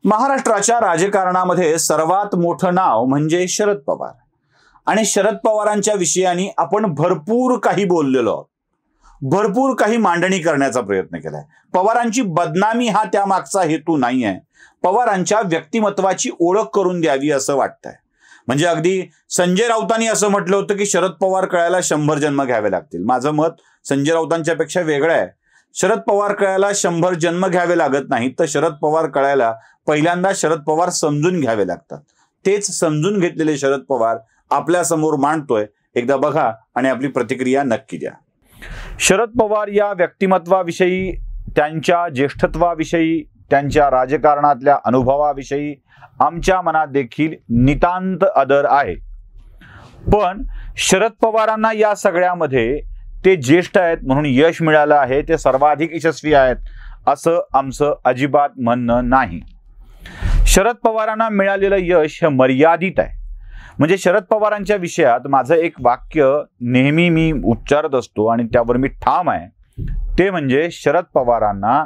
महाराष्ट्राच्या राजकारणामध्ये सर्वात मोठं नाव म्हणजे शरद पवार आणि शरद पवारांच्या विषयाने आपण भरपूर काही बोललेलो आहोत, भरपूर काही मांडणी करण्याचा प्रयत्न केलाय। पवारांची बदनामी हा त्यामागचा हेतू नाही आहे, पवारांच्या व्यक्तिमत्वाची ओळख करून द्यावी असं वाटतंय। म्हणजे अगदी संजय राऊतांनी असं म्हटलं होतं की शरद पवार कळायला 100 जन्म घ्यावे लागतील। माझं मत संजय राऊतांच्या पेक्षा वेगळं आहे। शरद पवार कळायला 100 जन्म घ्यावे लागत नाहीत, तर शरद पवार कळायला पहिल्यांदा शरद पवार समजून घ्यावे लागतात। तेच समजून घेतलेले शरद पवार आपल्या समोर मांडतोय, एकदा बघा आणि आपली प्रतिक्रिया नक्की द्या। शरद पवार या व्यक्तिमत्वाविषयी, त्यांच्या ज्येष्ठत्वाविषयी, त्यांच्या राजकारणातल्या अनुभवाविषयी आमच्या मनात देखील नितांत आदर आहे। पण शरद पवारांना या सगळ्यामध्ये ते ज्येष्ठ आहेत म्हणून यश मिळालं आहे, ते सर्वाधिक यशस्वी आहेत असं आमचं अजिबात म्हणणं नाही। शरद पवारांना मिळालेलं यश हे मर्यादित आहे। म्हणजे शरद पवारांच्या विषयात माझं एक वाक्य नेहमी मी उच्चारत असतो आणि त्यावर मी ठाम आहे, ते म्हणजे शरद पवारांना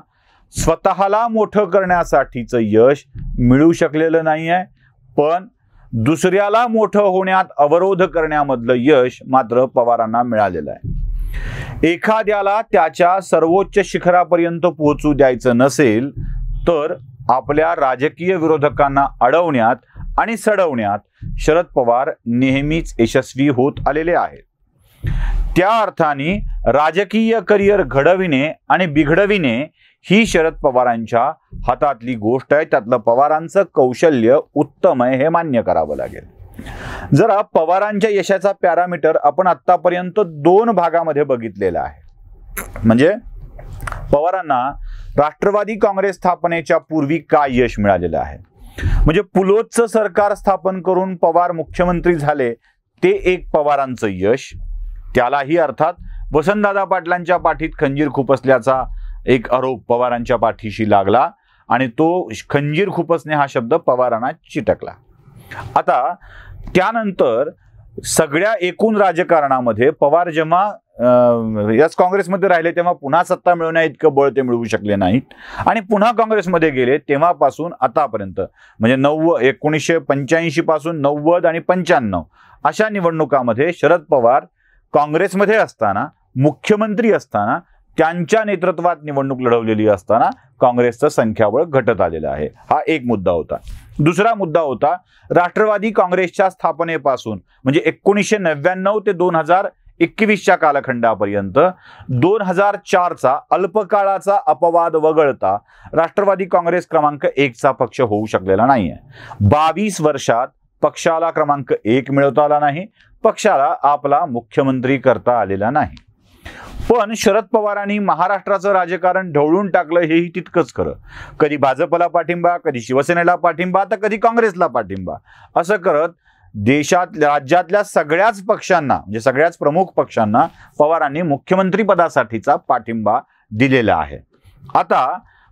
स्वतःला मोठं करण्यासाठीचं यश मिळू शकलेलं नाही आहे, पण दुसऱ्याला मोठं होण्यात अवरोध करण्यामधलं यश मात्र पवारांना मिळालेलं आहे। एखाद्याला त्याच्या सर्वोच्च शिखरापर्यंत पोहोचू द्यायचं नसेल तर आपल्या राजकीय विरोधकांना अडवण्यात आणि सडवण्यात शरद पवार नेहमीच यशस्वी होत आलेले आहेत। त्या अर्थाने राजकीय करिअर घडविणे आणि बिघडविणे ही शरद पवारांच्या हातातली गोष्ट आहे। त्यातलं पवारांचं कौशल्य उत्तम आहे हे मान्य करावं लागेल। जरा पवारांच्या यशाचा पॅरामीटर आपण आतापर्यंत 2 भागामध्ये बघितलेला आहे। म्हणजे पवारांना राष्ट्रवादी काँग्रेस स्थापनेच्या पूर्वी काय यश मिळालेलं आहे, म्हणजे पुलोतचं सरकार स्थापन करून पवार मुख्यमंत्री झाले, ते एक पवारांचं यश। त्यालाही अर्थात वसंतदादा पाटलांच्या पाठीत खंजीर खुपसल्याचा एक आरोप पवारांच्या पाठीशी लागला आणि तो खंजीर खुपसणे हा शब्द पवारांना चिटकला। आता त्यानंतर सगळ्या एकूण राजकारणामध्ये पवार जेव्हा याच काँग्रेसमध्ये राहिले तेव्हा पुन्हा सत्ता मिळवण्या इतकं बळ ते मिळवू शकले नाहीत आणि पुन्हा काँग्रेसमध्ये गेले तेव्हापासून आतापर्यंत म्हणजे 1985 पासून 90 आणि 95 अशा निवडणुकामध्ये शरद पवार काँग्रेसमध्ये असताना, मुख्यमंत्री असताना, त्यांच्या नेतृत्वात निवडणूक लढवलेली असताना काँग्रेसचं संख्याबळ घटत आलेलं आहे। हा एक मुद्दा होता। दुसरा मुद्दा होता राष्ट्रवादी काँग्रेसच्या स्थापनेपासून म्हणजे 1999 ते 2021च्या कालखंडापर्यंत 2004चा अल्पकाळाचा अपवाद वगळता राष्ट्रवादी काँग्रेस क्रमांक 1चा पक्ष होऊ शकलेला नाहीये। 22 वर्षात पक्षाला क्रमांक 1 मिळवता आला नाही, पक्षाला आपला मुख्यमंत्री करता आलेला नाही। पण शरद पवारांनी महाराष्ट्राचं राजकारण ढवळून टाकलं हेही तितकंच खरं। कधी भाजपला पाठिंबा, कधी शिवसेनेला पाठिंबा, तर कधी काँग्रेसला पाठिंबा, असं करत राज्यातल्या सगळ्याच पक्षांना म्हणजे सगळ्याच प्रमुख पक्षांना पवारांनी मुख्यमंत्री पदासाठीचा पाठिंबा दिलेला आहे। आता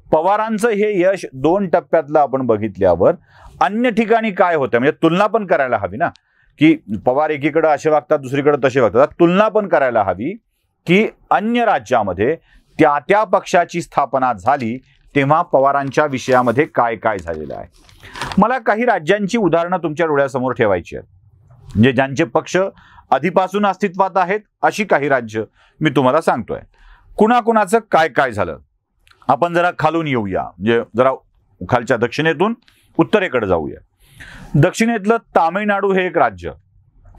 पवारांचं हे यश 2 टप्प्यातलं आपण बघितल्यावर अन्य ठिकाणी काय होतं म्हणजे तुलना पण करायला हवी ना, की पवार एकीकडे असे वागतात दुसरीकडे तसे वागतात। तुलना पण करायला हवी की अन्य राज्यामध्ये त्या पक्षाची स्थापना झाली तेव्हा पवारांच्या विषयामध्ये काय काय झालेलं आहे। मला काही राज्यांची उदाहरणं तुमच्या डोळ्यासमोर ठेवायची आहेत, म्हणजे ज्यांचे पक्ष आधीपासून अस्तित्वात आहेत अशी काही राज्य मी तुम्हाला सांगतोय। कुणाकुणाचं काय काय झालं आपण जरा खालून येऊया, म्हणजे जरा खालच्या दक्षिणेतून उत्तरेकडे जाऊया। दक्षिणेतलं तामिळनाडू हे एक राज्य,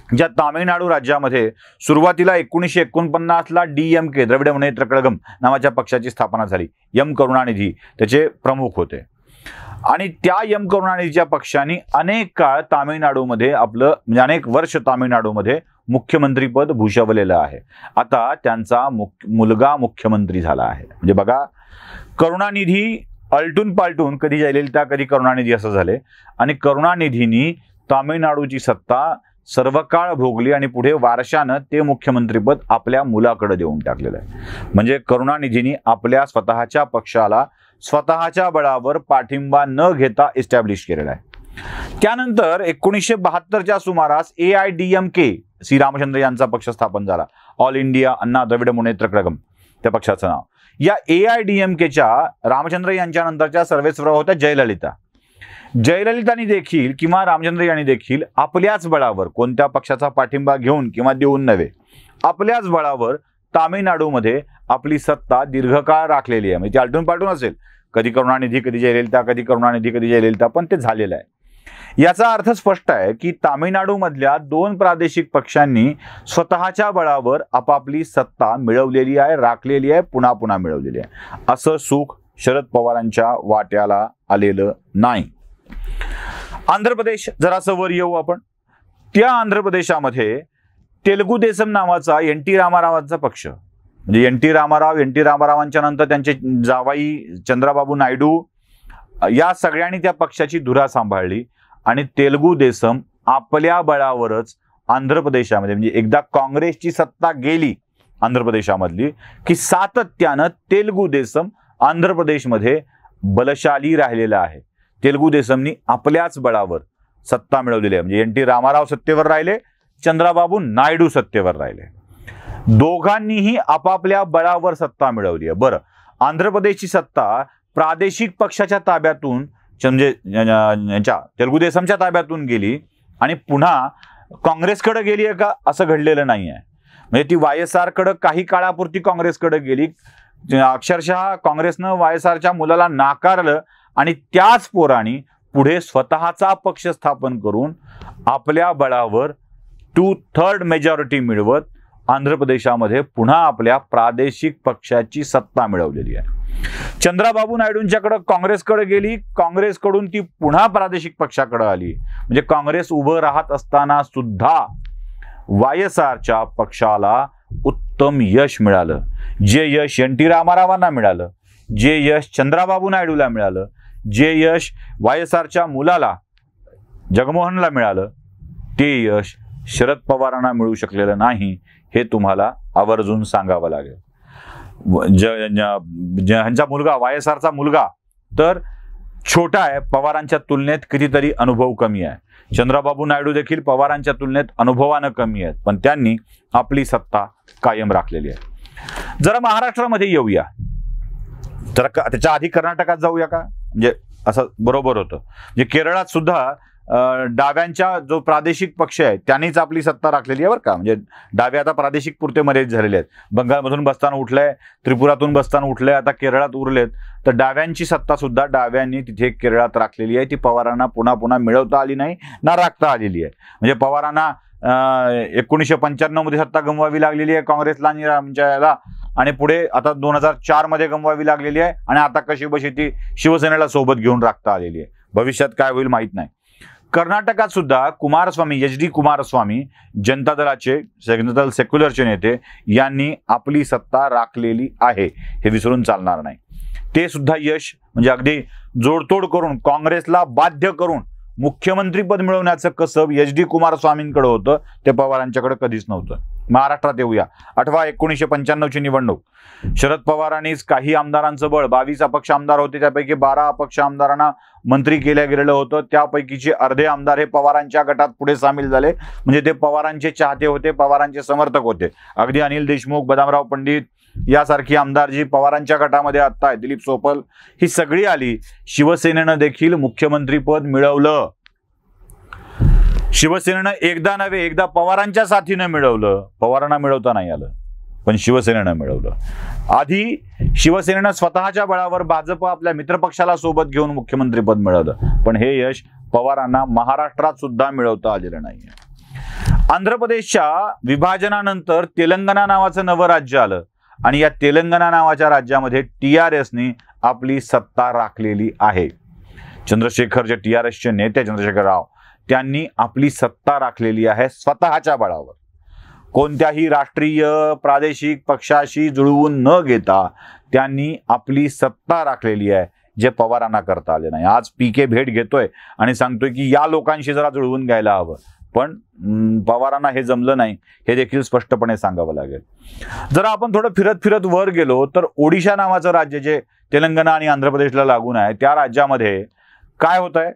ज्या तामिळनाडू राज्यामध्ये सुरुवातीला 1949ला DMK द्रविड मुनेत्र कळघम नावाच्या पक्षाची स्थापना झाली। एम करुणानिधी त्याचे प्रमुख होते आणि त्या एम करुणानिधीच्या पक्षाने अनेक काळ तामिळनाडूमध्ये आपलं म्हणजे अनेक वर्ष तामिळनाडूमध्ये मुख्यमंत्रीपद भूषवलेलं आहे। आता त्यांचा मुलगा मुख्यमंत्री झाला आहे। म्हणजे बघा, करुणानिधी अलटून पालटून कधी जयललिता कधी करुणानिधी असं झाले आणि करुणानिधींनी तामिळनाडूची सत्ता सर्व काळ भोगली आणि पुढे वारशानं ते मुख्यमंत्रीपद आपल्या मुलाकडे देऊन टाकलेलं आहे। म्हणजे करुणानिधींनी आपल्या स्वतःच्या पक्षाला स्वतःच्या बळावर पाठिंबा न घेता इस्टॅब्लिश केलेला आहे। त्यानंतर 1972च्या सुमारास AIDMK सी रामचंद्र यांचा पक्ष स्थापन झाला, ऑल इंडिया अण्णा द्रविड मुनेत्र कळघम त्या पक्षाचं नाव। या AIDMKच्या रामचंद्र यांच्या नंतरच्या सर्वेसर्वा होत्या जयललिता जयललितांनी देखील किंवा रामचंद्र यांनी देखील आपल्याच बळावर, कोणत्या पक्षाचा पाठिंबा घेऊन किंवा देऊन नव्हे, आपल्याच बळावर तामिळनाडूमध्ये आपली सत्ता दीर्घकाळ राखलेली आहे. म्हणजे ती आलटून पालटून असेल, कधी करुणानिधी कधी जयललिता, कधी करुणानिधी कधी जयललिता, पण ते झालेलं आहे. याचा अर्थ स्पष्ट आहे की तामिळनाडूमधल्या 2 प्रादेशिक पक्षांनी स्वतःच्या बळावर आपापली सत्ता मिळवलेली आहे, राखलेली आहे, पुन्हा पुन्हा मिळवलेली आहे. असं सुख शरद पवारांच्या वाट्याला आलेलं नाही. आंध्र प्रदेश, जरासं वर येऊ आपण. त्या आंध्र प्रदेशामध्ये तेलुगू देसम नावाचा एन.टी. रामारावांचा पक्ष, म्हणजे एन.टी. रामारावांच्या नंतर त्यांचे जावाई चंद्राबाबू नायडू, या सगळ्यांनी त्या पक्षाची धुरा सांभाळली आणि तेलुगू देसम आपल्या बळावरच आंध्र प्रदेशामध्ये, म्हणजे एकदा काँग्रेसची सत्ता गेली आंध्र प्रदेशामधली की सातत्यानं तेलुगू देसम आंध्र प्रदेशमध्ये बलशाली राहिलेला आहे. तेलुगू देसमनी आपल्याच बळावर सत्ता मिळवलेली आहे. म्हणजे एन.टी. रामाराव सत्तेवर राहिले, चंद्राबाबू नायडू सत्तेवर राहिले. दोघांनीही आपापल्या बळावर सत्ता मिळवली आहे. बरं, आंध्र प्रदेशची सत्ता प्रादेशिक पक्षाच्या ताब्यातून, म्हणजे यांच्या तेलुगू देसमच्या ताब्यातून गेली आणि पुन्हा काँग्रेसकडे गेली आहे का, असं घडलेलं नाही आहे. म्हणजे ती वाय.एस.आरकडे काही काळापुरती काँग्रेसकडे गेली. अक्षरशः काँग्रेसनं वाय.एस.आरच्या मुलाला नाकारलं आणि त्याच पोरांनी पुढे स्वतःचा पक्ष स्थापन करून आपल्या बळावर 2/3 मेजॉरिटी मिळवत आंध्र प्रदेशामध्ये पुन्हा आपल्या प्रादेशिक पक्षाची सत्ता मिळवलेली आहे. चंद्राबाबू नायडूंच्याकडे काँग्रेसकडे गेली, काँग्रेसकडून ती पुन्हा प्रादेशिक पक्षाकडे आली. म्हणजे काँग्रेस उभं राहत असताना सुद्धा वाय.एस.आरच्या पक्षाला उत्तम यश मिळालं. जे यश एन.टी. रामारावांना मिळालं, जे यश चंद्राबाबू नायडूला मिळालं, जे यश वाय.एस.आरच्या मुलाला जगमोहनला मिळालं, ते यश शरद पवारांना मिळू शकलेलं नाही. हे तुम्हाला आवर्जून सांगावं लागेल. ह्यांचा मुलगा, वाय.एस.आरचा मुलगा तर छोटा आहे, पवारांच्या तुलनेत कितीतरी अनुभव कमी आहे. चंद्राबाबू नायडू देखील पवारांच्या तुलनेत अनुभवानं कमी आहेत, पण त्यांनी आपली सत्ता कायम राखलेली आहे. जरा महाराष्ट्रामध्ये येऊया, तर त्याच्या आधी कर्नाटकात जाऊया का, म्हणजे असं बरोबर होतं. म्हणजे केरळात सुद्धा डाव्यांच्या जो प्रादेशिक पक्ष आहे त्यांनीच आपली सत्ता राखलेली आहे बरं का. म्हणजे डावे आता प्रादेशिक पुरते मर्यादित झालेले आहेत. बंगालमधून बसताना उठलंय, त्रिपुरातून बसताना उठलंय, आता केरळात उरलेत. तर डाव्यांची सत्ता सुद्धा डाव्यांनी तिथे केरळात राखलेली आहे. ती पवारांना पुन्हा पुन्हा मिळवता आली नाही ना राखता आलेली आहे. म्हणजे पवारांना 1995 मध्ये सत्ता गमवावी लागलेली आहे काँग्रेसला आणि पुढे आता 2004 मध्ये गमवावी लागलेली आहे आणि आता कशी बशी ती शिवसेनेला सोबत घेऊन राखता आलेली आहे. भविष्यात काय होईल माहित नाही. कर्नाटकात सुद्धा कुमारस्वामी, एच.डी. कुमारस्वामी, जनता दलाचे, जनता दल सेक्युलरचे नेते यांनी आपली सत्ता राखलेली आहे, हे विसरून चालणार नाही. ते सुद्धा यश म्हणजे अगदी जोडतोड करून काँग्रेसला बाध्य करून मुख्यमंत्रीपद मिळवण्याचं कसब एच.डी. कुमारस्वामींकडे होतं, ते पवारांच्याकडे कधीच नव्हतं. महाराष्ट्रात येऊया. 1995ची निवडणूक. शरद पवारांनीच काही आमदारांचं बळ, 22 अपक्ष आमदार होते, त्यापैकी 12 अपक्ष आमदारांना मंत्री केलं गेलेलं होतं. त्यापैकीचे अर्धे आमदार हे पवारांच्या गटात पुढे सामील झाले. म्हणजे ते पवारांचे चाहते होते, पवारांचे समर्थक होते. अगदी अनिल देशमुख, बदामराव पंडित यासारखी आमदार जी पवारांच्या गटामध्ये आता आहे, दिलीप सोपल, ही सगळी आली. शिवसेनेनं देखील मुख्यमंत्रीपद मिळवलं. शिवसेनेनं एकदा नव्हे, एकदा पवारांच्या साथीनं मिळवलं. पवारांना मिळवता नाही आलं, पण शिवसेनेनं मिळवलं. आधी शिवसेनेनं स्वतःच्या बळावर भाजप आपल्या मित्रपक्षाला सोबत घेऊन मुख्यमंत्रीपद मिळवलं, पण हे यश पवारांना महाराष्ट्रात सुद्धा मिळवता आलेलं नाही. आंध्र प्रदेशच्या विभाजनानंतर तेलंगणा नावाचं नवं राज्य आलं आणि या तेलंगणा नावाच्या राज्यामध्ये टीआरएसने आपली सत्ता राखलेली आहे. चंद्रशेखर, जे टीआरएसचे नेते चंद्रशेखर राव, त्यांनी आपली सत्ता राखलेली आहे स्वतःच्या बळावर. कोणत्याही राष्ट्रीय प्रादेशिक पक्षाशी जुळवून न घेता त्यांनी आपली सत्ता राखलेली आहे, जे पवारांना करता आले नाही. आज पीके भेट घेतोय आणि सांगतोय की या लोकांशी जरा जुळवून घ्यायला हवं, पण पवारांना हे जमलं नाही, हे देखील स्पष्टपणे सांगावं लागेल. जरा आपण थोडं फिरत फिरत वर गेलो तर ओडिशा नावाचं राज्य, जे तेलंगणा आणि आंध्र प्रदेशला लागून आहे, त्या राज्यामध्ये काय होत आहे,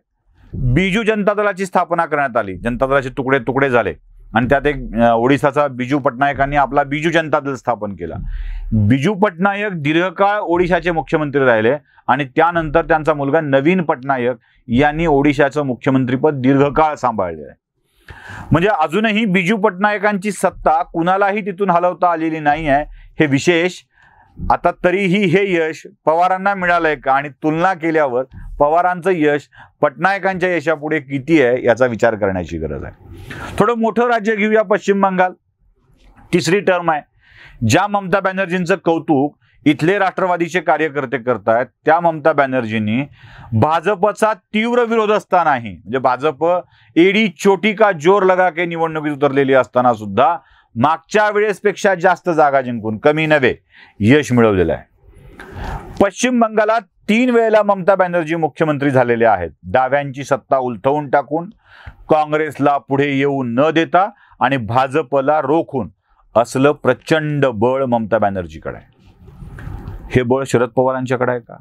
बिजू जनता दलाची स्थापना करण्यात आली. जनता दलाचे तुकडे तुकडे झाले. आणि त्यात एक ओडिसाचा बिजू पटनायकांनी आपला बिजू जनता दल स्थापन केला. बिजू पटनायक दीर्घकाळ ओडिशाचे मुख्यमंत्री राहिले आणि त्यानंतर त्यांचा मुलगा नवीन पटनायक यांनी ओडिशाचं मुख्यमंत्रीपद दीर्घकाळ सांभाळले आहे. म्हणजे अजूनही बिजू पटनायकांची सत्ता कुणालाही तिथून हलवता आलेली नाही आहे. हे विशेष. आता तरीही हे यश पवारांना मिळालंय का, आणि तुलना केल्यावर पवारांचं यश पटनायकांच्या यशापुढे किती आहे याचा विचार करण्याची गरज आहे. थोडं मोठं राज्य घेऊया, पश्चिम बंगाल. तिसरी टर्म आहे. ज्या ममता बॅनर्जींचं कौतुक इथले राष्ट्रवादीचे कार्यकर्ते करतायत, त्या ममता बॅनर्जींनी भाजपचा तीव्र विरोध असतानाही, म्हणजे भाजप एडी चोटी का जोर लगा के निवडणुकीत उतरलेली असताना सुद्धा मागच्या वेळेसपेक्षा जास्त जागा जिंकून, कमी नव्हे, यश मिळवलेलं आहे. पश्चिम बंगालात 3 वेळेला ममता बॅनर्जी मुख्यमंत्री झालेले आहेत. डाव्यांची सत्ता उलथवून टाकून, काँग्रेसला पुढे येऊ न देता आणि भाजपला रोखून असलं प्रचंड बळ ममता बॅनर्जीकडे आहे. हे बळ शरद पवारांच्याकडे आहे का?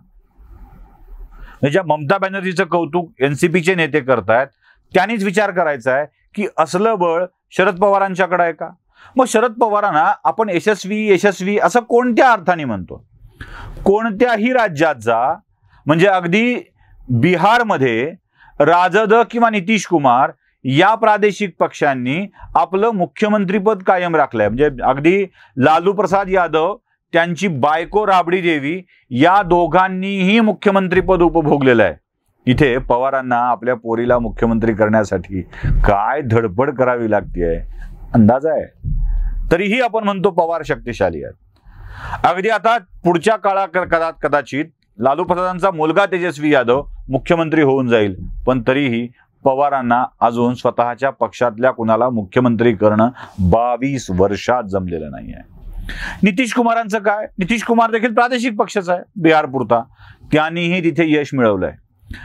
ज्या ममता बॅनर्जीचं कौतुक एनसीपीचे नेते करतायत त्यांनीच विचार करायचा आहे की असलं बळ शरद पवारांच्याकडे आहे का? मग शरद पवारांना आपण यशस्वी असं कोणत्या अर्थाने म्हणतो? कोणत्याही राज्यात जा, म्हणजे अगदी बिहारमध्ये राजद किंवा नितीश कुमार या प्रादेशिक पक्षांनी आपलं मुख्यमंत्रीपद कायम राखलंय. म्हणजे अगदी लालू प्रसाद यादव, त्यांची बायको राबडी देवी, या दोघांनीही मुख्यमंत्रीपद उपभोगलेलं आहे. इथे पवारांना आपल्या पोरीला मुख्यमंत्री करण्यासाठी काय धडपड करावी लागते, अंदाज आहे. तरीही आपण म्हणतो पवार शक्तिशाली आहेत. अगदी आता पुढच्या काळात कदाचित लालू प्रसादांचा मुलगा तेजस्वी यादव मुख्यमंत्री होऊन जाईल, पण तरीही पवारांना अजून स्वतःच्या पक्षातल्या कुणाला मुख्यमंत्री करणं 22 वर्षात जमलेलं नाही आहे. नितीश कुमारांचं काय? नितीश कुमार देखील प्रादेशिक पक्षाचा आहे बिहार पुरता, त्यांनीही तिथे यश मिळवलंय.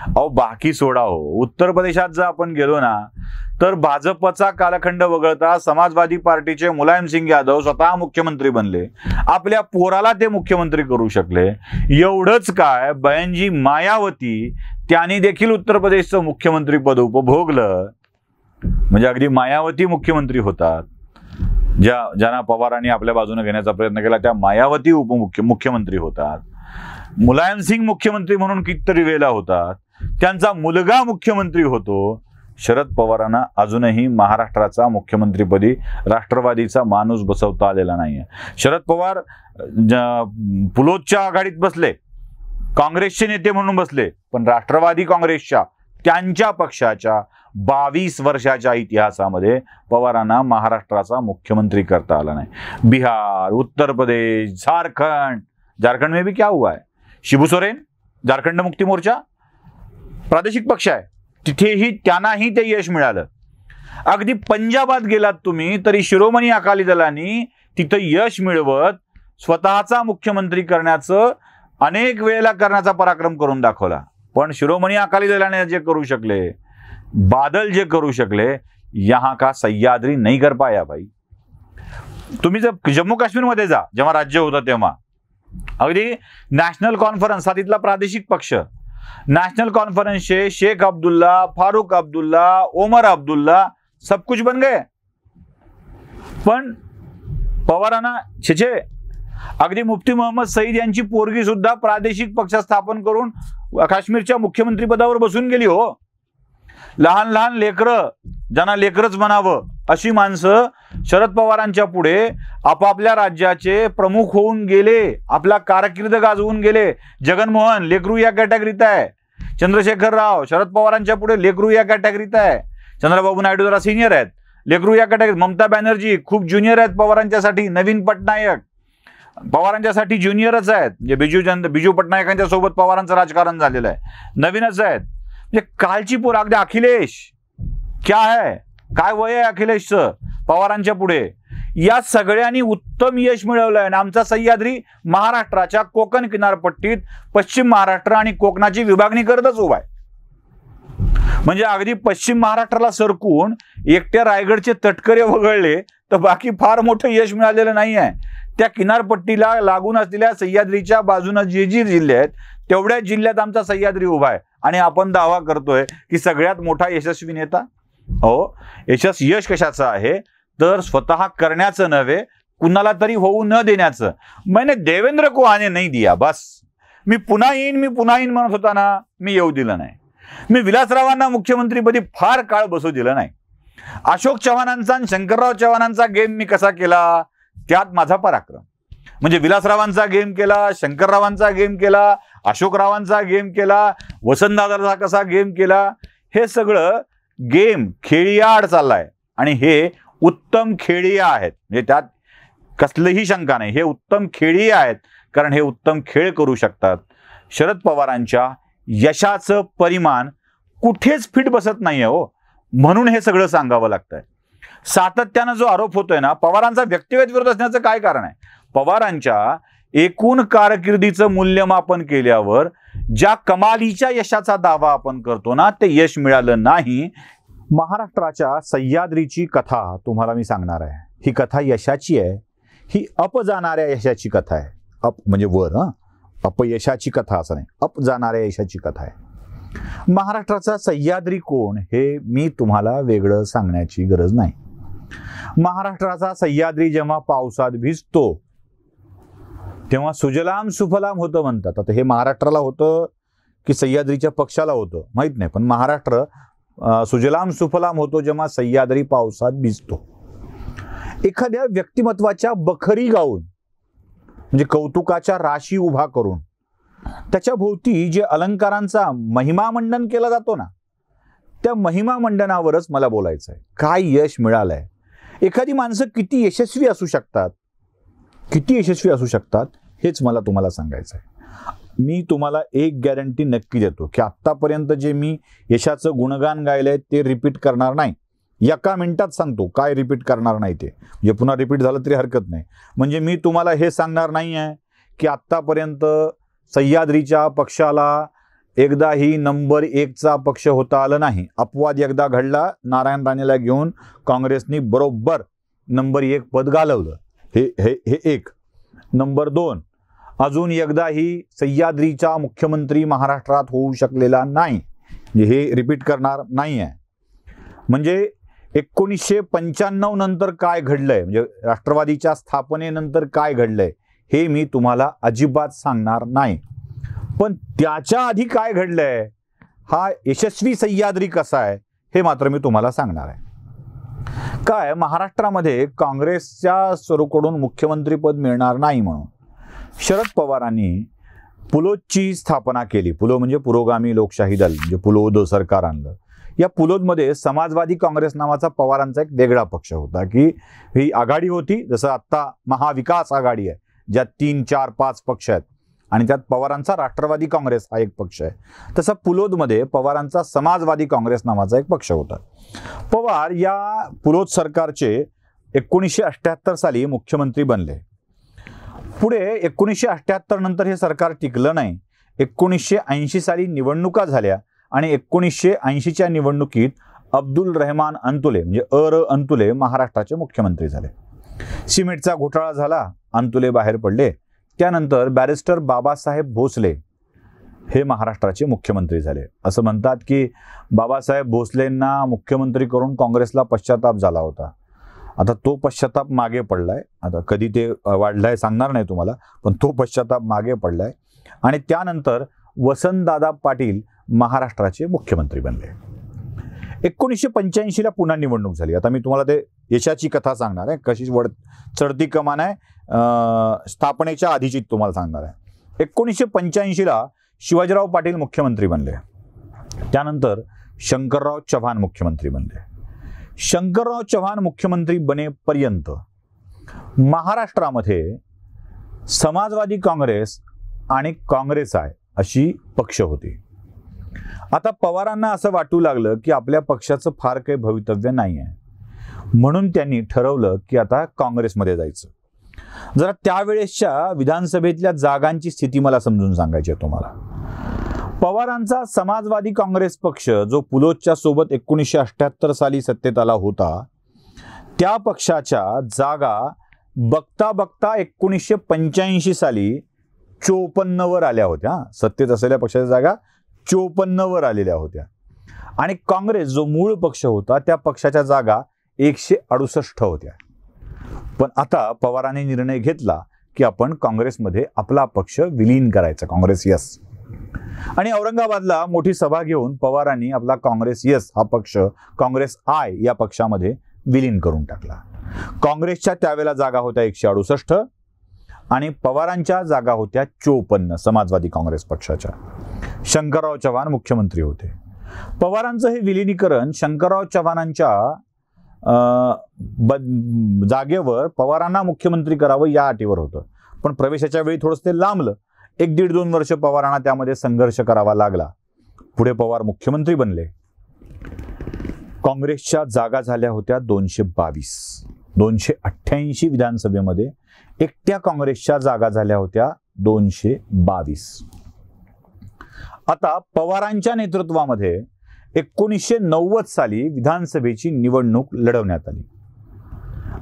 अहो बाकी सोडा हो, उत्तर प्रदेशात जर आपण गेलो ना, तर भाजपचा कालखंड वगळता समाजवादी पार्टीचे मुलायम सिंग यादव स्वतः मुख्यमंत्री बनले, आपल्या पोराला ते मुख्यमंत्री करू शकले. एवढंच काय, बहनजी मायावती त्यांनी देखील उत्तर प्रदेशचं मुख्यमंत्री पद उपभोगलं. म्हणजे अगदी मायावती मुख्यमंत्री होतात. ज्यांना पवारांनी आपल्या बाजूने घेण्याचा प्रयत्न केला त्या मायावती मुख्यमंत्री होतात. मुलायम सिंग मुख्यमंत्री म्हणून कितीतरी वेळेला होतात. त्यांचा मुलगा मुख्यमंत्री होतो. शरद पवारांना अजूनही महाराष्ट्राचा मुख्यमंत्रीपदी राष्ट्रवादीचा माणूस बसवता आलेला नाहीये. शरद पवार पुलोदच्या आघाडीत बसले, काँग्रेसचे नेते म्हणून बसले, पण राष्ट्रवादी काँग्रेसच्या त्यांच्या पक्षाच्या 22 वर्षाच्या इतिहासामध्ये पवारांना महाराष्ट्राचा मुख्यमंत्री करता आला नाही. बिहार, उत्तर प्रदेश, झारखंड में भी क्या हुआ है? शिबू सोरेन, झारखंड मुक्ती मोर्चा प्रादेशिक पक्ष आहे, तिथेही त्यांनाही ते यश मिळालं. अगदी पंजाबात गेलात तुम्ही तरी शिरोमणी अकाली दलांनी तिथं यश मिळवत स्वतःचा मुख्यमंत्री करण्याचं अनेक वेळेला करण्याचा पराक्रम करून दाखवला. पण शिरोमणी अकाली दलाने जे करू शकले, बादल जे करू शकले, यहां का सह्याद्री नहीं कर पाया भाई. तुम्ही जर जम्मू काश्मीरमध्ये जा, जेव्हा राज्य होतं तेव्हा अगदी नॅशनल कॉन्फरन्स हा तिथला प्रादेशिक पक्ष, नॅशनल कॉन्फरन्सचे शेख अब्दुल्ला, फारूक अब्दुल्ला, ओमर अब्दुल्ला सब कुछ बन गए. पण पवारांना छे अगदी मुफ्ती मोहम्मद सईद यांची पोरगी सुद्धा प्रादेशिक पक्ष स्थापन करून काश्मीरच्या मुख्यमंत्री पदावर बसून गेली हो. लहान लहान लेकरं, ज्यांना लेकरच म्हणावं अशी माणसं शरद पवारांच्या पुढे आपापल्या राज्याचे प्रमुख होऊन गेले, आपला कारकीर्द गाजवून गेले. जगनमोहन लेकरू या कॅटेगरीत आहे, चंद्रशेखर राव शरद पवारांच्या पुढे लेकरू या कॅटेगरीत आहे, चंद्रबाबू नायडू जरा सिनियर आहेत, लेकरू या कॅटेगरीत. ममता बॅनर्जी खूप ज्युनियर आहेत पवारांच्यासाठी, नवीन पटनायक पवारांच्यासाठी ज्युनियरच आहेत. म्हणजे बिजू पटनायकांच्या सोबत पवारांचं राजकारण झालेलं आहे, नवीनच आहेत. म्हणजे कालची पोर, अगदी अखिलेश क्या है, काय वय आहे अखिलेशचं पवारांच्या पुढे. या सगळ्यांनी उत्तम यश मिळवलंय. आणि आमचा सह्याद्री महाराष्ट्राच्या कोकण किनारपट्टीत पश्चिम महाराष्ट्र आणि कोकणाची विभागणी करतच उभा आहे. म्हणजे अगदी पश्चिम महाराष्ट्राला सरकून एकट्या रायगडचे तटकरे वगळले तर बाकी फार मोठं यश मिळालेलं नाही आहे. त्या किनारपट्टीला लागून असलेल्या सह्याद्रीच्या बाजूने जे जिल्हे आहेत तेवढ्याच जिल्ह्यात आमचा सह्याद्री उभा आहे. आणि आपण दावा करतोय की सगळ्यात मोठा यशस्वी नेता. हो, यश कशाचं आहे तर स्वतः करण्याचं नव्हे, कुणाला तरी होऊ न देण्याचं. मैंने देवेंद्र को आने नहीं दिया बस. मी पुन्हा येईन म्हणत होता ना, मी येऊ दिलं नाही. मी विलासरावांना मुख्यमंत्रीपदी फार काळ बसू दिलं नाही. अशोक चव्हाणांचा आणि शंकरराव चव्हाणांचा गेम मी कसा केला, त्यात माझा पराक्रम. म्हणजे विलासरावांचा गेम केला, शंकररावांचा गेम केला, अशोकरावांचा गेम केला, वसंतदादाचा कसा गेम केला, हे सगळं गेम खेळीआड चाललाय. आणि हे उत्तम खेळीया आहेत, म्हणजे त्यात कसलीही शंका नाही. हे उत्तम खेळी आहेत, कारण हे उत्तम खेळ करू शकतात. शरद पवारांच्या यशाचं परिमाण कुठेच फिट बसत नाहीये हो, म्हणून हे सगळं सांगावं लागतंय. सातत्यानं जो आरोप होतोय ना, पवारांचा व्यक्तिगत विरोध असण्याचं काय कारण आहे? पवारांच्या एकूण कारकिर्दीचं मूल्यमापन केल्यावर ज्या कमालीच्या यशाचा दावा आपण करतो ना, ते यश मिळालं नाही. महाराष्ट्राच्या सह्याद्रीची कथा तुम्हाला मी सांगणार आहे. ही कथा यशाची आहे, ही अप जाणाऱ्या यशाची कथा आहे. अप म्हणजे वर, अपयशाची कथा असं नाही, अप जाणाऱ्या यशाची कथा आहे. महाराष्ट्राचा सह्याद्री कोण हे मी तुम्हाला वेगळं सांगण्याची गरज नाही. महाराष्ट्राचा सह्याद्री जेव्हा पावसात भिजतो तेव्हा सुजलाम सुफलाम होतं म्हणतात. आता हे महाराष्ट्राला होतं की सह्याद्रीच्या पक्षाला होतं माहित नाही, पण महाराष्ट्र सुजलाम सुफलाम होतो जेव्हा सह्याद्री पावसात भिजतो. एखाद्या व्यक्तिमत्वाच्या बखरी गाऊन, म्हणजे कौतुकाच्या राशी उभा करून, त्याच्या भोवती जे अलंकारांचा महिमा मंडन केला जातो ना, त्या महिमा मंडनावरच मला बोलायचं आहे. काय यश मिळालंय? एखादी माणसं किती यशस्वी असू शकतात, किती यशस्वी असू शकतात, हेच मला तुम्हाला सांगायचं आहे. मी तुम्हाला एक गॅरंटी नक्की देतो की आत्तापर्यंत जे मी यशाचं गुणगान गायलंय ते रिपीट करणार नाही. एका मिनिटात सांगतो काय रिपीट करणार नाही ते, म्हणजे पुन्हा रिपीट झालं तरी हरकत नाही. म्हणजे मी तुम्हाला हे सांगणार नाही आहे की आत्तापर्यंत सह्याद्रीच्या पक्षाला एकदाही नंबर 1चा पक्ष होता आलं नाही. अपवाद एकदा घडला, नारायण राणेला घेऊन काँग्रेसनी बरोबर नंबर 1 पद घालवलं. हे एक. नंबर 2, अजून एकदाही सह्याद्रीचा मुख्यमंत्री महाराष्ट्रात होऊ शकलेला नाही. हे रिपीट करणार नाही आहे. म्हणजे 1995 नंतर काय घडलंय, म्हणजे राष्ट्रवादीच्या स्थापनेनंतर काय घडलंय हे मी तुम्हाला अजिबात सांगणार नाही. पण त्याच्या आधी काय घडलंय, हा यशस्वी सह्याद्री कसा आहे हे मात्र मी तुम्हाला सांगणार आहे. काय महाराष्ट्रामध्ये काँग्रेसच्या स्वरूपाकडून मुख्यमंत्रीपद मिळणार नाही म्हणून शरद पवारांनी पुलोदची स्थापना केली. पुलो म्हणजे पुरोगामी लोकशाही दल, म्हणजे पुलोद सरकार आणलं. या पुलोदमध्ये समाजवादी काँग्रेस नावाचा पवारांचा एक वेगळा पक्ष होता, की ही आघाडी होती. जसं आत्ता महाविकास आघाडी आहे, ज्यात 3, 4, 5 पक्ष आहेत, आणि त्यात पवारांचा राष्ट्रवादी काँग्रेस हा एक पक्ष आहे. तसा पुलोदमध्ये पवारांचा समाजवादी काँग्रेस नावाचा एक पक्ष होता. पवार या पुलोद सरकारचे 1978 साली मुख्यमंत्री बनले. पुढे 1978 नंतर हे सरकार टिकलं नाही. 1980 साली निवडणुका झाल्या आणि 1980च्या निवडणुकीत अब्दुल रहमान अंतुले म्हणजे अंतुले महाराष्ट्राचे मुख्यमंत्री झाले. सिमेंटचा घोटाळा झाला, अंतुले बाहेर पडले. त्यानंतर बॅरिस्टर बाबासाहेब भोसले हे महाराष्ट्राचे मुख्यमंत्री झाले. असं म्हणतात की बाबासाहेब भोसलेंना मुख्यमंत्री करून काँग्रेसला पश्चाताप झाला होता. आता तो पश्चाताप मागे पडलाय. आता कधी ते वाढलाय सांगणार नाही तुम्हाला, पण तो पश्चाताप मागे पडलाय. आणि त्यानंतर वसंतदादा पाटील महाराष्ट्राचे मुख्यमंत्री बनले. 1985ला पुन्हा निवडणूक झाली. आता मी तुम्हाला ते यशाची कथा सांगणार आहे, कशी चढती कमान आहे, स्थापनेच्या आधीची तुम्हाला सांगणार आहे. 1985ला शिवाजीराव पाटील मुख्यमंत्री बनले. त्यानंतर शंकरराव चव्हाण मुख्यमंत्री बनले. शंकरराव चव्हाण मुख्यमंत्री बनेपर्यंत महाराष्ट्रामध्ये समाजवादी काँग्रेस आणि काँग्रेस आहे अशी पक्ष होती. आता पवारांना असं वाटू लागलं की आपल्या पक्षाचं फार काही भवितव्य नाही आहे, म्हणून त्यांनी ठरवलं की आता काँग्रेसमध्ये जायचं. जरा त्यावेळेसच्या विधानसभेतल्या जागांची स्थिती मला समजून सांगायची आहे तुम्हाला. पवारांचा समाजवादी काँग्रेस पक्ष जो पुलोदच्या सोबत 1978 साली सत्तेत आला होता, त्या पक्षाच्या जागा बघता बघता 1985 साली 54 वर आल्या होत्या. सत्तेत असलेल्या पक्षाच्या जागा 54 वर आलेल्या होत्या. आणि काँग्रेस जो मूळ पक्ष होता त्या पक्षाच्या जागा 168 होत्या. पण आता पवारांनी निर्णय घेतला की आपण काँग्रेसमध्ये आपला पक्ष विलीन करायचा, काँग्रेस यस. आणि औरंगाबादला मोठी सभा घेऊन पवारांनी आपला काँग्रेस यस हा पक्ष काँग्रेस आय या पक्षामध्ये विलीन करून टाकला. काँग्रेसच्या त्यावेळेला जागा होत्या 168 आणि पवारांच्या जागा होत्या 54 समाजवादी काँग्रेस पक्षाच्या. शंकरराव चव्हाण मुख्यमंत्री होते. पवारांचं हे विलिनीकरण शंकरराव चव्हाणांच्या जागेवर पवारांना मुख्यमंत्री करावं या अटीवर होतं. पण प्रवेशाच्या वेळी थोडंसं ते लांबलं. 1-1.5-2 वर्ष पवारांना त्यामध्ये संघर्ष करावा लागला. पुढे पवार मुख्यमंत्री बनले. काँग्रेसच्या जागा झाल्या होत्या 222. 288 विधानसभेमध्ये एकट्या काँग्रेसच्या जागा झाल्या होत्या 222. आता पवारांच्या नेतृत्वामध्ये 1990 साली विधानसभेची निवडणूक लढवण्यात आली.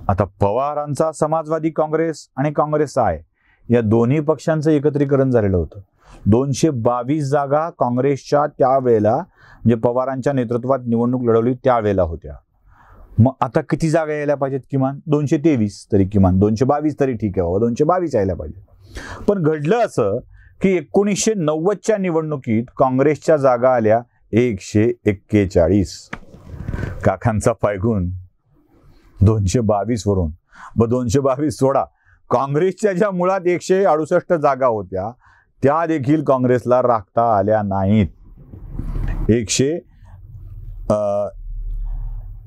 आता पवारांचा समाजवादी काँग्रेस आणि काँग्रेस आय या दोन्ही पक्षांचं एकत्रीकरण झालेलं होतं. 222 जागा काँग्रेसच्या त्यावेळेला म्हणजे पवारांच्या नेतृत्वात निवडणूक लढवली त्यावेळेला होत्या. मग आता किती जागा यायला पाहिजेत? किमान 223 तरी, किमान 222 तरी ठीक आहे बाबा, 222 यायला पाहिजे. पण घडलं असं की 1990च्या निवडणुकीत काँग्रेसच्या जागा आल्या 141. काकांचा पायगुण 222 वरून. व 222 सोडा, काँग्रेसच्या ज्या मुळात 168 जागा होत्या त्या देखील काँग्रेसला राखता आल्या नाहीत.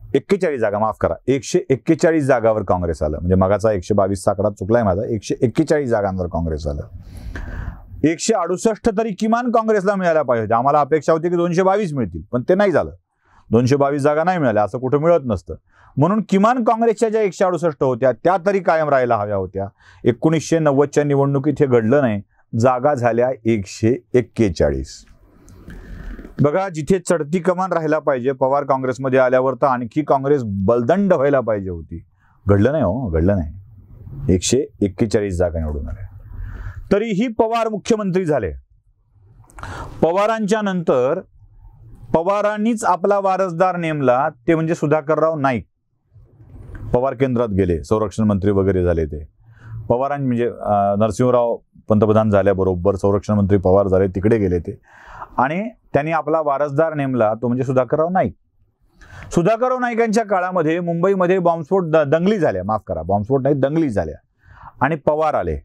141 जागा, माफ करा, 141 जागावर काँग्रेस आलं. म्हणजे मागाचा 122 आकडा चुकलाय माझा. 141 जागांवर काँग्रेस आलं. 168 तरी किमान काँग्रेसला मिळायला पाहिजे. आम्हाला अपेक्षा होती की 222 मिळतील, पण ते नाही झालं. 222 जागा नाही मिळाल्या, असं कुठं मिळत नसतं. म्हणून किमान काँग्रेसच्या ज्या 168 होत्या त्या तरी कायम राहायला हव्या होत्या. 1990च्या निवडणुकीत हे घडलं नाही. जागा झाल्या 141. बघा, जिथे चढती कमान राहायला पाहिजे, पवार काँग्रेसमध्ये आल्यावर तर आणखी काँग्रेस बलदंड व्हायला पाहिजे होती. घडलं नाही हो, घडलं नाही. 141 जागा निवडून आल्या. तरीही पवार मुख्यमंत्री झाले. पवारांच्या नंतर पवारांनीच आपला वारसदार नेमला, ते म्हणजे सुधाकरराव नाईक. पवार केंद्रात गेले, संरक्षण मंत्री वगैरे झाले. ते पवारांनी म्हणजे नरसिंहराव पंतप्रधान झाल्याबरोबर संरक्षण मंत्री पवार झाले, तिकडे गेले ते. आणि त्यांनी आपला वारसदार नेमला, तो म्हणजे सुधाकरराव नाईक. सुधाकरराव नाईकांच्या काळामध्ये मुंबईमध्ये बॉम्बस्फोट दंगली झाल्या, माफ करा, बॉम्बस्फोट नाही, दंगली झाल्या. आणि पवार आले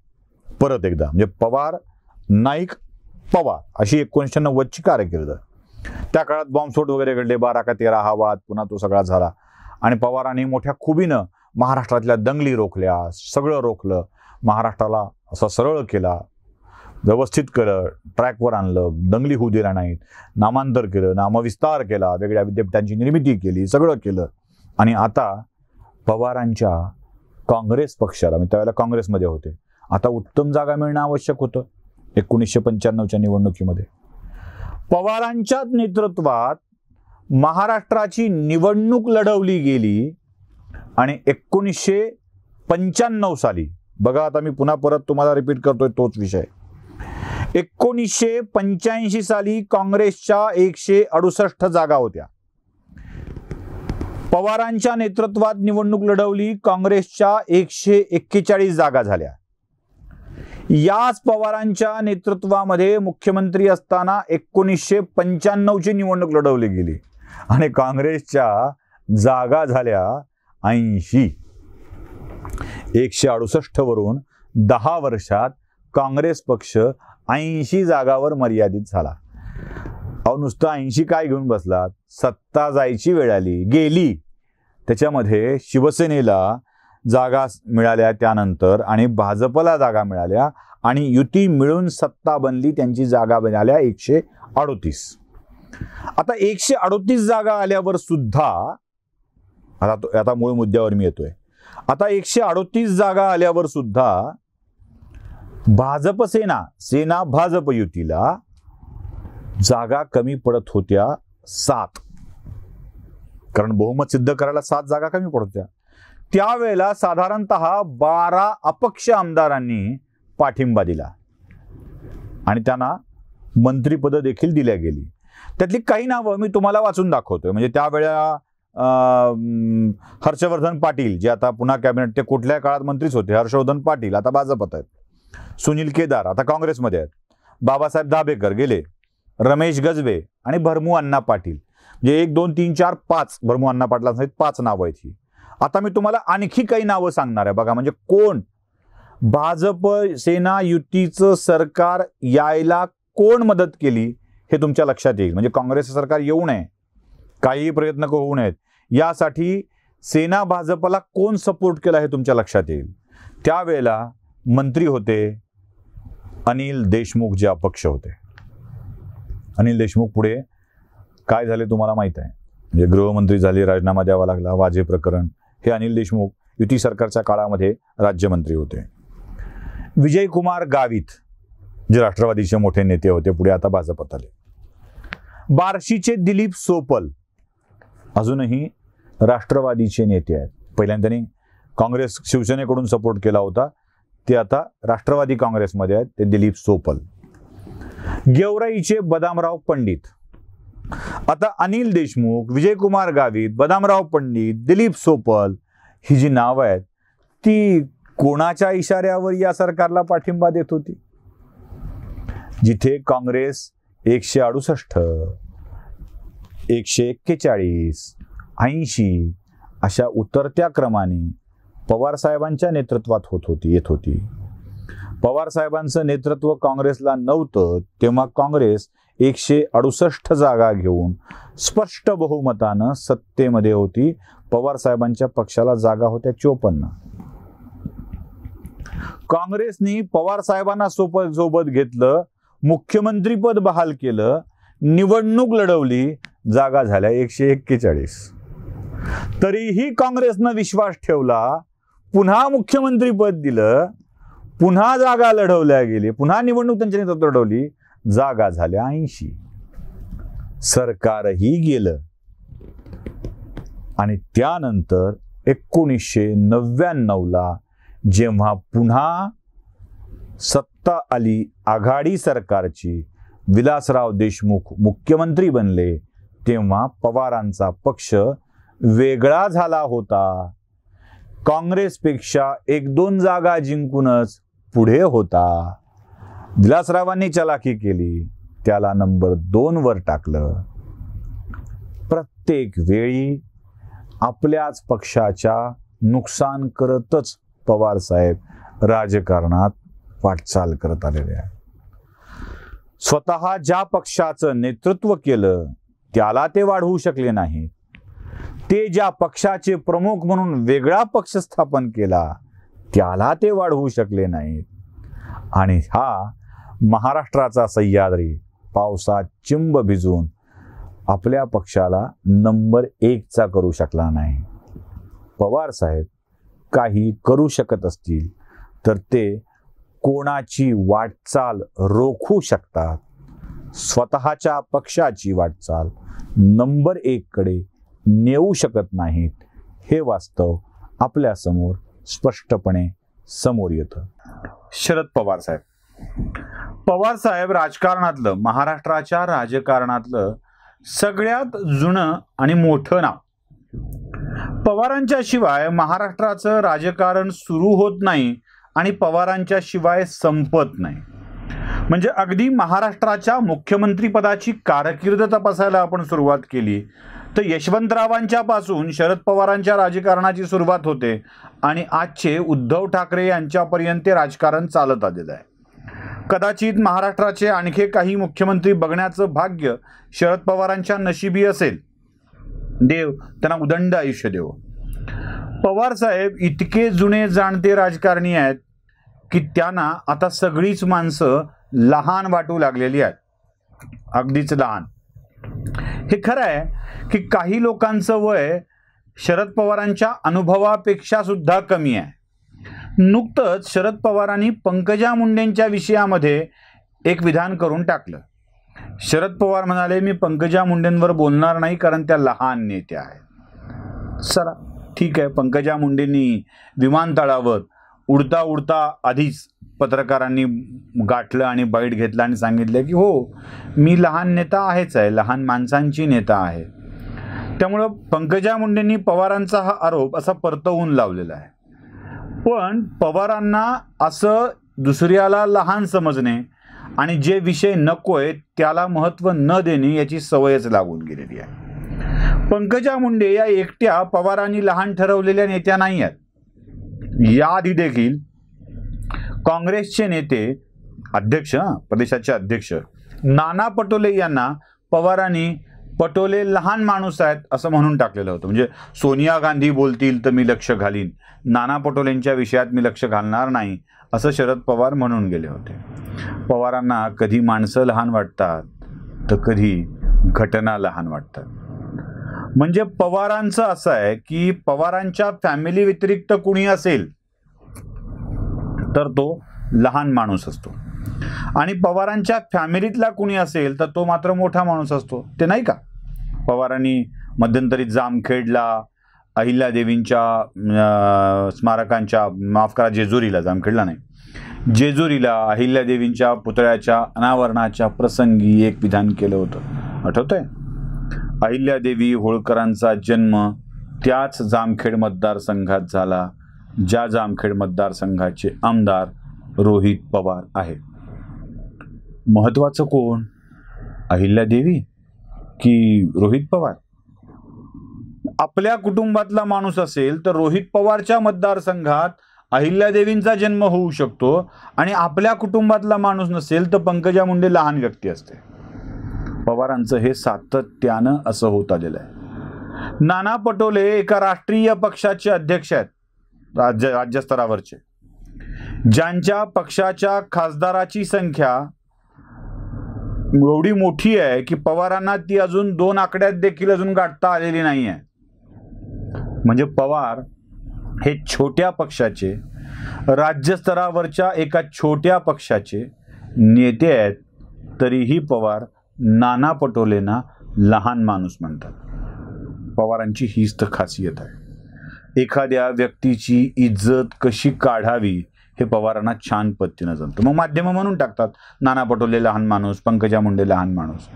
परत एकदा. म्हणजे पवार नाईक पवार अशी 1990ची कारकीर्द. त्या काळात बॉम्बस्फोट वगैरे घडले, 12 का 13 हा वाद पुन्हा तो सगळा झाला. आणि पवारांनी मोठ्या खुबीनं महाराष्ट्रातल्या दंगली रोखल्या, सगळं रोखलं. महाराष्ट्राला असा सरळ केला, व्यवस्थित केलं, ट्रॅकवर आणलं, दंगली होऊ दिल्या नाहीत, नामांतर केलं, नामविस्तार केला, वेगळ्या विद्यापीठांची निर्मिती केली, सगळं केलं. आणि आता पवारांच्या काँग्रेस पक्षाला, मी त्यावेळेला काँग्रेसमध्ये होते, आता उत्तम जागा मिळणं आवश्यक होतं. 1995च्या निवडणुकीमध्ये पवारांच्या नेतृत्वात महाराष्ट्राची निवडणूक लढवली गेली. आणि 1995 साली, बघा आता मी पुन्हा परत तुम्हाला रिपीट करतोय तोच विषय, 1985 साली काँग्रेसच्या 168 जागा होत्या. पवारांच्या नेतृत्वात निवडणूक लढवली, काँग्रेसच्या 141 जागा झाल्या. याच पवारांच्या नेतृत्वामध्ये मुख्यमंत्री असताना 1995ची निवडणूक लढवली गेली आणि काँग्रेसच्या जागा झाल्या 80. 168 वरून 10 वर्षात काँग्रेस पक्ष 80 जागावर मर्यादित झाला. अहो, नुसतं 80 काय घेऊन बसलात? सत्ता जायची वेळ आली, गेली. त्याच्यामध्ये शिवसेनेला जागा मिळाल्या त्यानंतर आणि भाजपला जागा मिळाल्या आणि युती मिळून सत्ता बनली, त्यांची जागा मिळाल्या 138. आता 138 जागा आल्यावर सुद्धा, आता मूळ मुद्द्यावर मी येतोय, आता 138 जागा आल्यावर सुद्धा भाजप सेना भाजप युतीला जागा कमी पडत होत्या 7. कारण बहुमत सिद्ध करायला 7 जागा कमी पडत होत्या. त्यावेळेला साधारणतः 12 अपक्ष आमदारांनी पाठिंबा दिला आणि त्यांना मंत्रिपद देखील दिल्या गेली. त्यातली काही नावं मी तुम्हाला वाचून दाखवतोय. म्हणजे त्यावेळेला हर्षवर्धन पाटील जे आता पुन्हा कॅबिनेट, ते कुठल्या काळात मंत्रीच होते, हर्षवर्धन पाटील आता भाजपात आहेत, सुनील केदार आता काँग्रेसमध्ये आहेत, बाबासाहेब दाभेकर गेले, रमेश गजबे आणि भरमू अण्णा पाटील, म्हणजे 1 2 3 4 5 भरमू अण्णा पाटलांसहित 5 नावं आहेत ही. आता मी तुम्हाला आणखी काही नावं सांगणार आहे बघा, म्हणजे कोण भाजप सेना युतीचं सरकार यायला कोण मदत केली हे तुमच्या लक्षात येईल. म्हणजे काँग्रेस सरकार येऊ नये, काहीही प्रयत्न होऊ नयेत यासाठी सेना भाजपला कोण सपोर्ट केला हे तुमच्या लक्षात येईल. त्यावेळेला मंत्री होते अनिल देशमुख जे अपक्ष होते. अनिल देशमुख पुढे काय झाले तुम्हाला माहित आहे, म्हणजे गृहमंत्री झाले, राजीनामा द्यावा लागला, वाजे प्रकरण. हे अनिल देशमुख युती सरकारच्या काळामध्ये राज्यमंत्री होते. विजयकुमार गावित जे राष्ट्रवादीचे मोठे नेते होते, पुढे आता भाजपात आले. बार्शीचे दिलीप सोपल अजूनही राष्ट्रवादीचे नेते आहेत. पहिल्यांदा त्यांनी काँग्रेस शिवसेनेकडून सपोर्ट केला होता, ते आता राष्ट्रवादी काँग्रेसमध्ये आहेत, ते दिलीप सोपल. गेवराईचे बदामराव पंडित. आता अनिल देशमुख, विजयकुमार गावित, बदामराव पंडित, दिलीप सोपल ही जी नावं आहेत ती कोणाच्या इशाऱ्यावर या सरकारला पाठिंबा देत होती? जिथे काँग्रेस 168, 141, 80 अशा उतरत्या क्रमाने पवार साहेबांच्या नेतृत्वात येत होती. पवार साहेबांचं नेतृत्व काँग्रेसला नव्हतं तेव्हा काँग्रेस 168 जागा घेऊन स्पष्ट बहुमतानं सत्तेमध्ये होती. पवार साहेबांच्या पक्षाला जागा होत्या 54. काँग्रेसनी पवार साहेबांना सोबत घेतलं, मुख्यमंत्रीपद बहाल केलं, निवडणूक लढवली, जागा झाल्या 141. तरीही काँग्रेसनं विश्वास ठेवला, पुन्हा मुख्यमंत्रीपद दिलं, पुन्हा जागा लढवल्या गेली, पुन्हा निवडणूक त्यांच्या नेतृत्वात लढवली, जागा झाल्या 80. सरकारही गेलं आणि त्यानंतर 1999ला जेव्हा पुन्हा सत्ता आली आघाडी सरकारची, विलासराव देशमुख मुख्यमंत्री बनले, तेव्हा पवारांचा पक्ष वेगळा झाला होता. काँग्रेसपेक्षा 1-2 जागा जिंकूनच पुढे होता. विलासरावांनी चलाखी केली, त्याला नंबर 2 वर टाकलं. प्रत्येक वेळी आपल्याच पक्षाच्या नुकसान करतच पवार साहेब राजकारणात वाटचाल करत आलेले आहेत. स्वतः ज्या पक्षाचं नेतृत्व केलं त्याला ते वाढवू शकले नाहीत. ते ज्या पक्षाचे प्रमुख म्हणून वेगळा पक्ष स्थापन केला त्याला ते वाढवू शकले नाहीत. आणि हा महाराष्ट्राचा सह्याद्री पावसात चिंब भिजून आपल्या पक्षाला नंबर 1चा करू शकला नाही. पवार साहेब काही करू शकत असतील तर ते कोणाची वाटचाल रोखू शकतात, स्वतःच्या पक्षाची वाटचाल नंबर 1 कडे नेऊ शकत नाहीत. हे वास्तव आपल्या समोर स्पष्टपणे समोर येतं. शरद पवार साहेब राजकारणातलं, महाराष्ट्राच्या राजकारणातलं सगळ्यात जुनं आणि मोठं नाव. पवारांच्या शिवाय महाराष्ट्राचं राजकारण सुरू होत नाही आणि पवारांच्या शिवाय संपत नाही. म्हणजे अगदी महाराष्ट्राच्या मुख्यमंत्री पदाची कारकीर्द तपासायला आपण सुरुवात केली तर यशवंतरावांच्या पासून शरद पवारांच्या राजकारणाची सुरुवात होते आणि आजचे उद्धव ठाकरे यांच्यापर्यंत राजकारण चालत आलेलं आहे. कदाचित महाराष्ट्राचे आणखी काही मुख्यमंत्री बघण्याचं भाग्य शरद पवारांच्या नशिबी असेल. देव त्यांना उदंड आयुष्य देव. पवार साहेब इतके जुने जाणते राजकारणी आहेत की त्यांना आता सगळीच माणसं लहान वाटू लागलेली आहेत, अगदीच लहान. हे खरं आहे की काही लोकांचं वय शरद पवारांच्या अनुभवापेक्षा सुद्धा कमी आहे. नुकतंच शरद पवारांनी पंकजा मुंडेंच्या विषयामध्ये एक विधान करून टाकलं. शरद पवार म्हणाले, मी पंकजा मुंडेंवर बोलणार नाही कारण त्या लहान नेत्या आहेत. चला ठीक आहे, पंकजा मुंडेंनी विमानतळावर उडता उडता आधीच पत्रकारांनी गाठलं आणि बाईट घेतला आणि सांगितलं की हो मी लहान नेता आहेच आहे, लहान माणसांची नेता आहे. त्यामुळं पंकजा मुंडेंनी पवारांचा हा आरोप असा परतवून लावलेला आहे. पण पवारांना असं दुसऱ्याला लहान समजणे आणि जे विषय नकोय त्याला महत्त्व न देणे याची सवयच लागून गेलेली आहे. पंकजा मुंडे या एकट्या पवारांनी लहान ठरवलेल्या नेत्या नाही आहेत. याआधी देखील काँग्रेसचे नेते अध्यक्ष प्रदेशाचे अध्यक्ष नाना पटोले यांना पवारांनी पटोले लहान माणूस आहेत असं म्हणून टाकलेलं होतं. म्हणजे सोनिया गांधी बोलतील तर मी लक्ष घालीन, नाना पटोलेंच्या विषयात मी लक्ष घालणार नाही असं शरद पवार म्हणून गेले होते. पवारांना कधी माणसं लहान वाटतात तर कधी घटना लहान वाटतात. म्हणजे पवारांचं असं आहे की पवारांच्या फॅमिली व्यतिरिक्त कुणी असेल तर तो लहान माणूस असतो आणि पवारांच्या फॅमिलीतला कुणी असेल तर तो मात्र मोठा माणूस असतो. ते नाही का पवारांनी मध्यंतरी जामखेडला अहिल्यादेवींच्या स्मारकांच्या माफ करा जेजुरीला, जामखेडला नाही, जेजुरीला अहिल्यादेवींच्या पुतळ्याच्या अनावरणाच्या प्रसंगी एक विधान केलं होतं, आठवतंय? अहिल्यादेवी होळकरांचा जन्म त्याच जामखेड मतदारसंघात झाला ज्या जामखेड मतदारसंघाचे आमदार रोहित पवार आहेत. महत्वाचं कोण, अहिल्यादेवी की रोहित पवार? आपल्या कुटुंबातला माणूस असेल तर रोहित पवारच्या मतदारसंघात अहिल्यादेवींचा जन्म होऊ शकतो आणि आपल्या कुटुंबातला माणूस नसेल तर पंकजा मुंडे लहान व्यक्ती असते. पवारांचं हे सातत्यानं असं होत आलेलं आहे. नाना पटोले एका राष्ट्रीय पक्षाचे अध्यक्ष आहेत, राज्यस्तरावरचे, ज्यांच्या पक्षाच्या खासदाराची संख्या एवढी मोठी आहे की पवारांना ती अजून 2 आकड्यात देखील अजून गाठता आलेली नाही आहे. म्हणजे पवार हे छोट्या पक्षाचे, राज्यस्तरावरच्या एका छोट्या पक्षाचे नेते आहेत, तरीही पवार नाना पटोलेंना लहान माणूस म्हणतात. पवारांची हीच तर खासियत आहे. एखाद्या व्यक्तीची इज्जत कशी काढावी हे पवारांना छान पद्धतीनं जमतं. मग माध्यमं म्हणून टाकतात नाना पटोले लहान माणूस, पंकजा मुंडे लहान माणूस.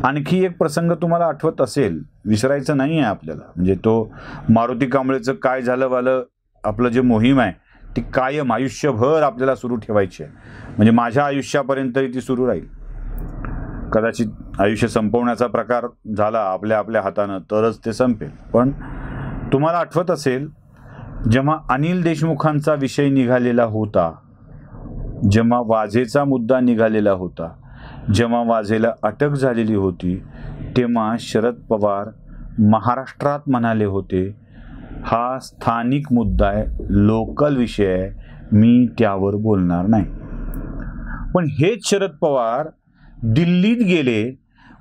आणखी एक प्रसंग तुम्हाला आठवत असेल, विसरायचं नाही आहे आपल्याला, म्हणजे तो मारुती कांबळेचं काय झालं वालं आपलं जे मोहीम आहे ती कायम आयुष्यभर आपल्याला सुरू ठेवायची आहे. म्हणजे माझ्या आयुष्यापर्यंतही ती सुरू राहील. कदाचित आयुष्य संपवण्याचा प्रकार झाला आपल्या आपल्या हातानं तरच ते संपेल. पण तुम्हाला आठवत असेल जेव्हा अनिल देशमुखांचा विषय निघालेला होता, जेव्हा वाझेचा मुद्दा निघालेला होता, जेव्हा वाझेला अटक झालेली होती, तेव्हा शरद पवार महाराष्ट्रात म्हणाले होते हा स्थानिक मुद्दा आहे, लोकल विषय आहे, मी त्यावर बोलणार नाही. पण हेच शरद पवार दिल्लीत गेले,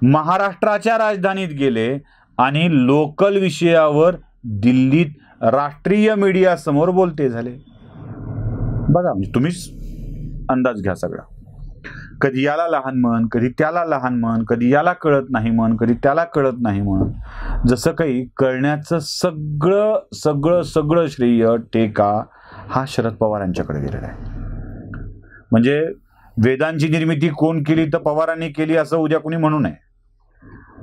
महाराष्ट्राच्या राजधानीत गेले आणि लोकल विषयावर दिल्लीत राष्ट्रीय मीडिया समोर बोलते झाले. बघा, म्हणजे तुम्हीच अंदाज घ्या सगळा. कधी याला लहान म्हण, कधी त्याला लहान म्हण, कधी याला कळत नाही म्हण, कधी त्याला कळत नाही म्हण. जसं काही कळण्याचं सगळं सगळं सगळं श्रेय टेका हा शरद पवारांच्याकडे गेलेला आहे. म्हणजे वेदांची निर्मिती कोण केली तर पवारांनी केली असं उद्या कोणी म्हणू नये.